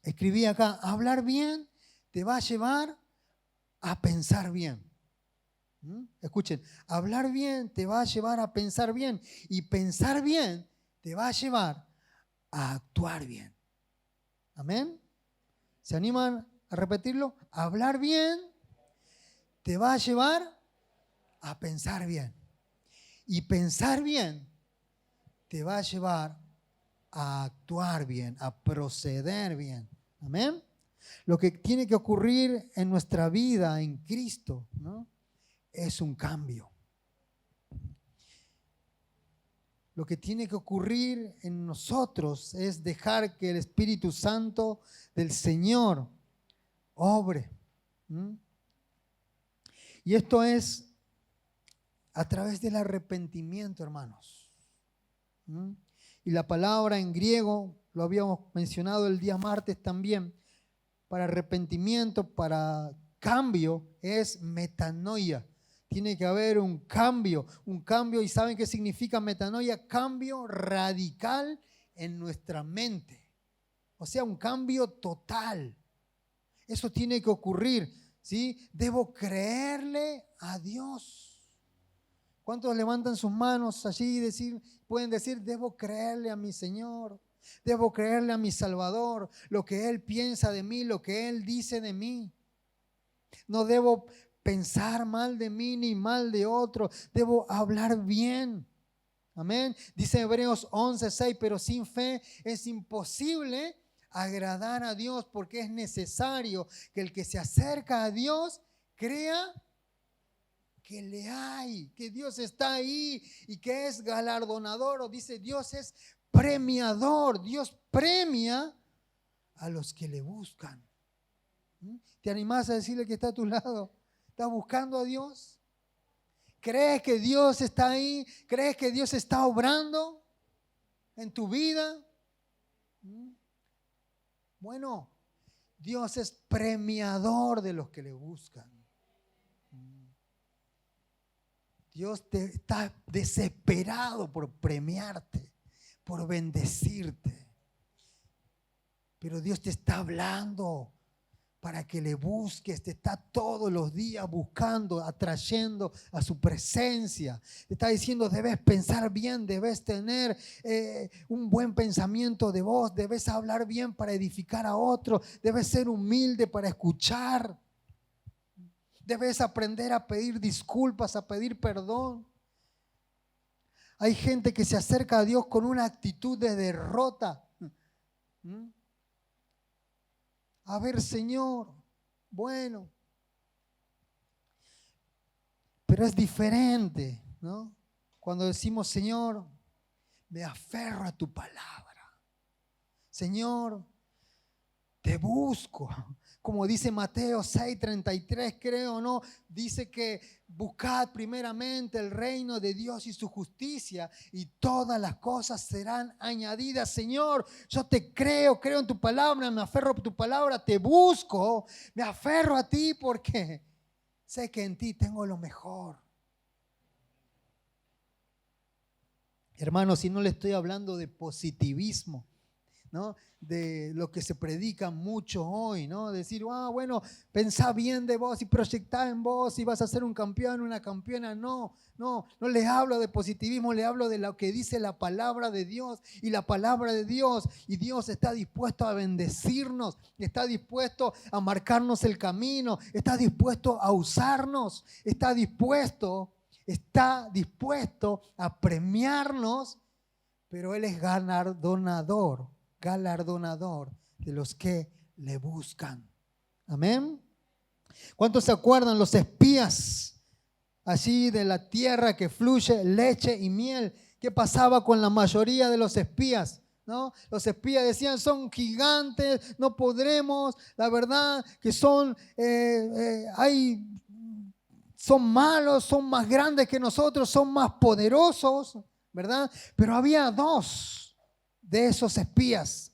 escribí acá, hablar bien te va a llevar a pensar bien. Escuchen, hablar bien te va a llevar a pensar bien y pensar bien te va a llevar a actuar bien. ¿Amén? ¿Se animan a repetirlo? Hablar bien te va a llevar a pensar bien y pensar bien te va a llevar a actuar bien, a proceder bien. ¿Amén? Lo que tiene que ocurrir en nuestra vida en Cristo, ¿no?, es un cambio. Lo que tiene que ocurrir en nosotros es dejar que el Espíritu Santo del Señor obre. Y esto es a través del arrepentimiento, hermanos. Y la palabra en griego, lo habíamos mencionado el día martes también, para arrepentimiento, para cambio, es metanoia. Tiene que haber un cambio. ¿Y saben qué significa metanoia? Cambio radical en nuestra mente. O sea, un cambio total. Eso tiene que ocurrir, ¿sí? Debo creerle a Dios. ¿Cuántos levantan sus manos allí y pueden decir, debo creerle a mi Señor? Debo creerle a mi Salvador, lo que Él piensa de mí, lo que Él dice de mí. No debo pensar mal de mí ni mal de otro. Debo hablar bien. Amén. Dice Hebreos 11:6, pero sin fe es imposible agradar a Dios, porque es necesario que el que se acerca a Dios crea que le hay, que Dios está ahí y que es galardonador. O dice, Dios es premiador. Dios premia a los que le buscan. ¿Te animás a decirle que está a tu lado? ¿Estás buscando a Dios? ¿Crees que Dios está ahí? ¿Crees que Dios está obrando en tu vida? Bueno, Dios es premiador de los que le buscan. Dios está desesperado por premiarte, por bendecirte. Pero Dios te está hablando para que le busques, te está todos los días buscando, atrayendo a su presencia. Te está diciendo, debes pensar bien, debes tener un buen pensamiento de vos, debes hablar bien para edificar a otro, debes ser humilde para escuchar, debes aprender a pedir disculpas, a pedir perdón. Hay gente que se acerca a Dios con una actitud de derrota. A ver, Señor, bueno, pero es diferente, ¿no? Cuando decimos, Señor, me aferro a tu palabra. Señor, te busco. Como dice Mateo 6:33, creo, ¿no? Dice que buscad primeramente el reino de Dios y su justicia y todas las cosas serán añadidas. Señor, yo te creo en tu palabra, me aferro a tu palabra, te busco, me aferro a ti porque sé que en ti tengo lo mejor. Hermanos, si no le estoy hablando de positivismo, ¿no? De lo que se predica mucho hoy, ¿no? Decir, bueno, pensá bien de vos y proyectá en vos y vas a ser un campeón, una campeona. No les hablo de positivismo, le hablo de lo que dice la palabra de Dios. Y la palabra de Dios, y Dios está dispuesto a bendecirnos, está dispuesto a marcarnos el camino, está dispuesto a usarnos, está dispuesto a premiarnos. pero Él es galardonador de los que le buscan. Amén. ¿Cuántos se acuerdan los espías así de la tierra que fluye leche y miel? ¿Qué pasaba con la mayoría de los espías? ¿No? Los espías decían, son gigantes, no podremos, la verdad que son malos, son más grandes que nosotros, son más poderosos, ¿verdad? Pero había dos de esos espías.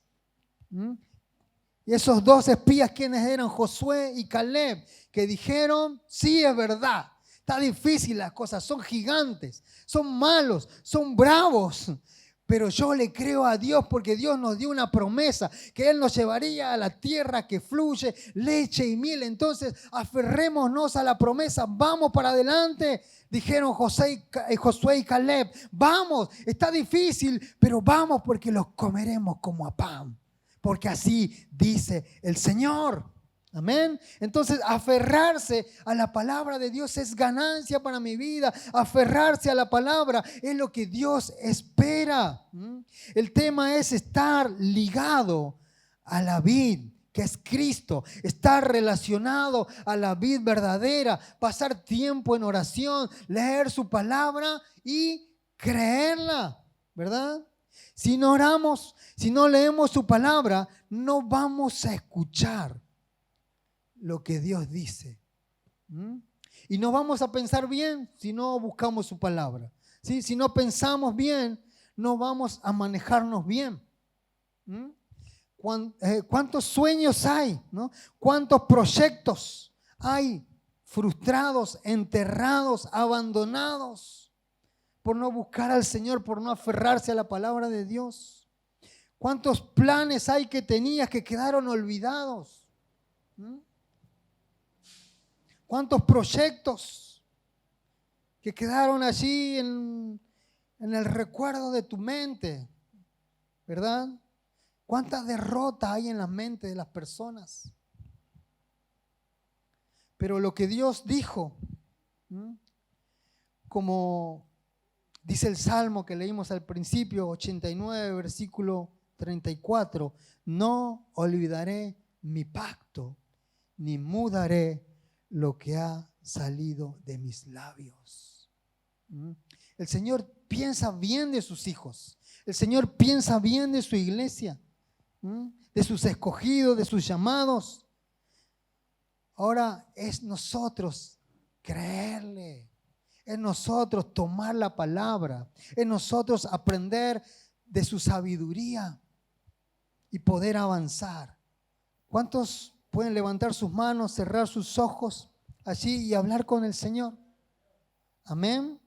Y esos dos espías, ¿quiénes eran? Josué y Caleb, que dijeron, sí, es verdad, está difícil las cosas, son gigantes, son malos, son bravos, pero yo le creo a Dios porque Dios nos dio una promesa, que Él nos llevaría a la tierra que fluye leche y miel. Entonces, aferrémonos a la promesa, vamos para adelante. Dijeron Josué y Caleb, vamos, está difícil, pero vamos porque los comeremos como a pan. Porque así dice el Señor. Amén. Entonces, aferrarse a la palabra de Dios es ganancia para mi vida. Aferrarse a la palabra es lo que Dios espera. El tema es estar ligado a la vid, que es Cristo. Estar relacionado a la vid verdadera. Pasar tiempo en oración, leer su palabra y creerla, ¿verdad? Si no oramos, si no leemos su palabra, no vamos a escuchar lo que Dios dice. Y no vamos a pensar bien si no buscamos su palabra. ¿Sí? Si no pensamos bien, no vamos a manejarnos bien. ¿Cuántos sueños hay? ¿No? ¿Cuántos proyectos hay frustrados, enterrados, abandonados por no buscar al Señor, por no aferrarse a la palabra de Dios? ¿Cuántos planes hay que tenías que quedaron olvidados? ¿Cuántos proyectos que quedaron allí en el recuerdo de tu mente? ¿Verdad? ¿Cuántas derrotas hay en la mente de las personas? Pero lo que Dios dijo, como dice el Salmo que leímos al principio, 89, versículo 34, no olvidaré mi pacto, ni mudaré lo que ha salido de mis labios. El Señor piensa bien de sus hijos. El Señor piensa bien de su iglesia, de sus escogidos, de sus llamados. Ahora es nosotros creerle. Es nosotros tomar la palabra. Es nosotros aprender de su sabiduría y poder avanzar. ¿Cuántos pueden levantar sus manos, cerrar sus ojos allí y hablar con el Señor? Amén.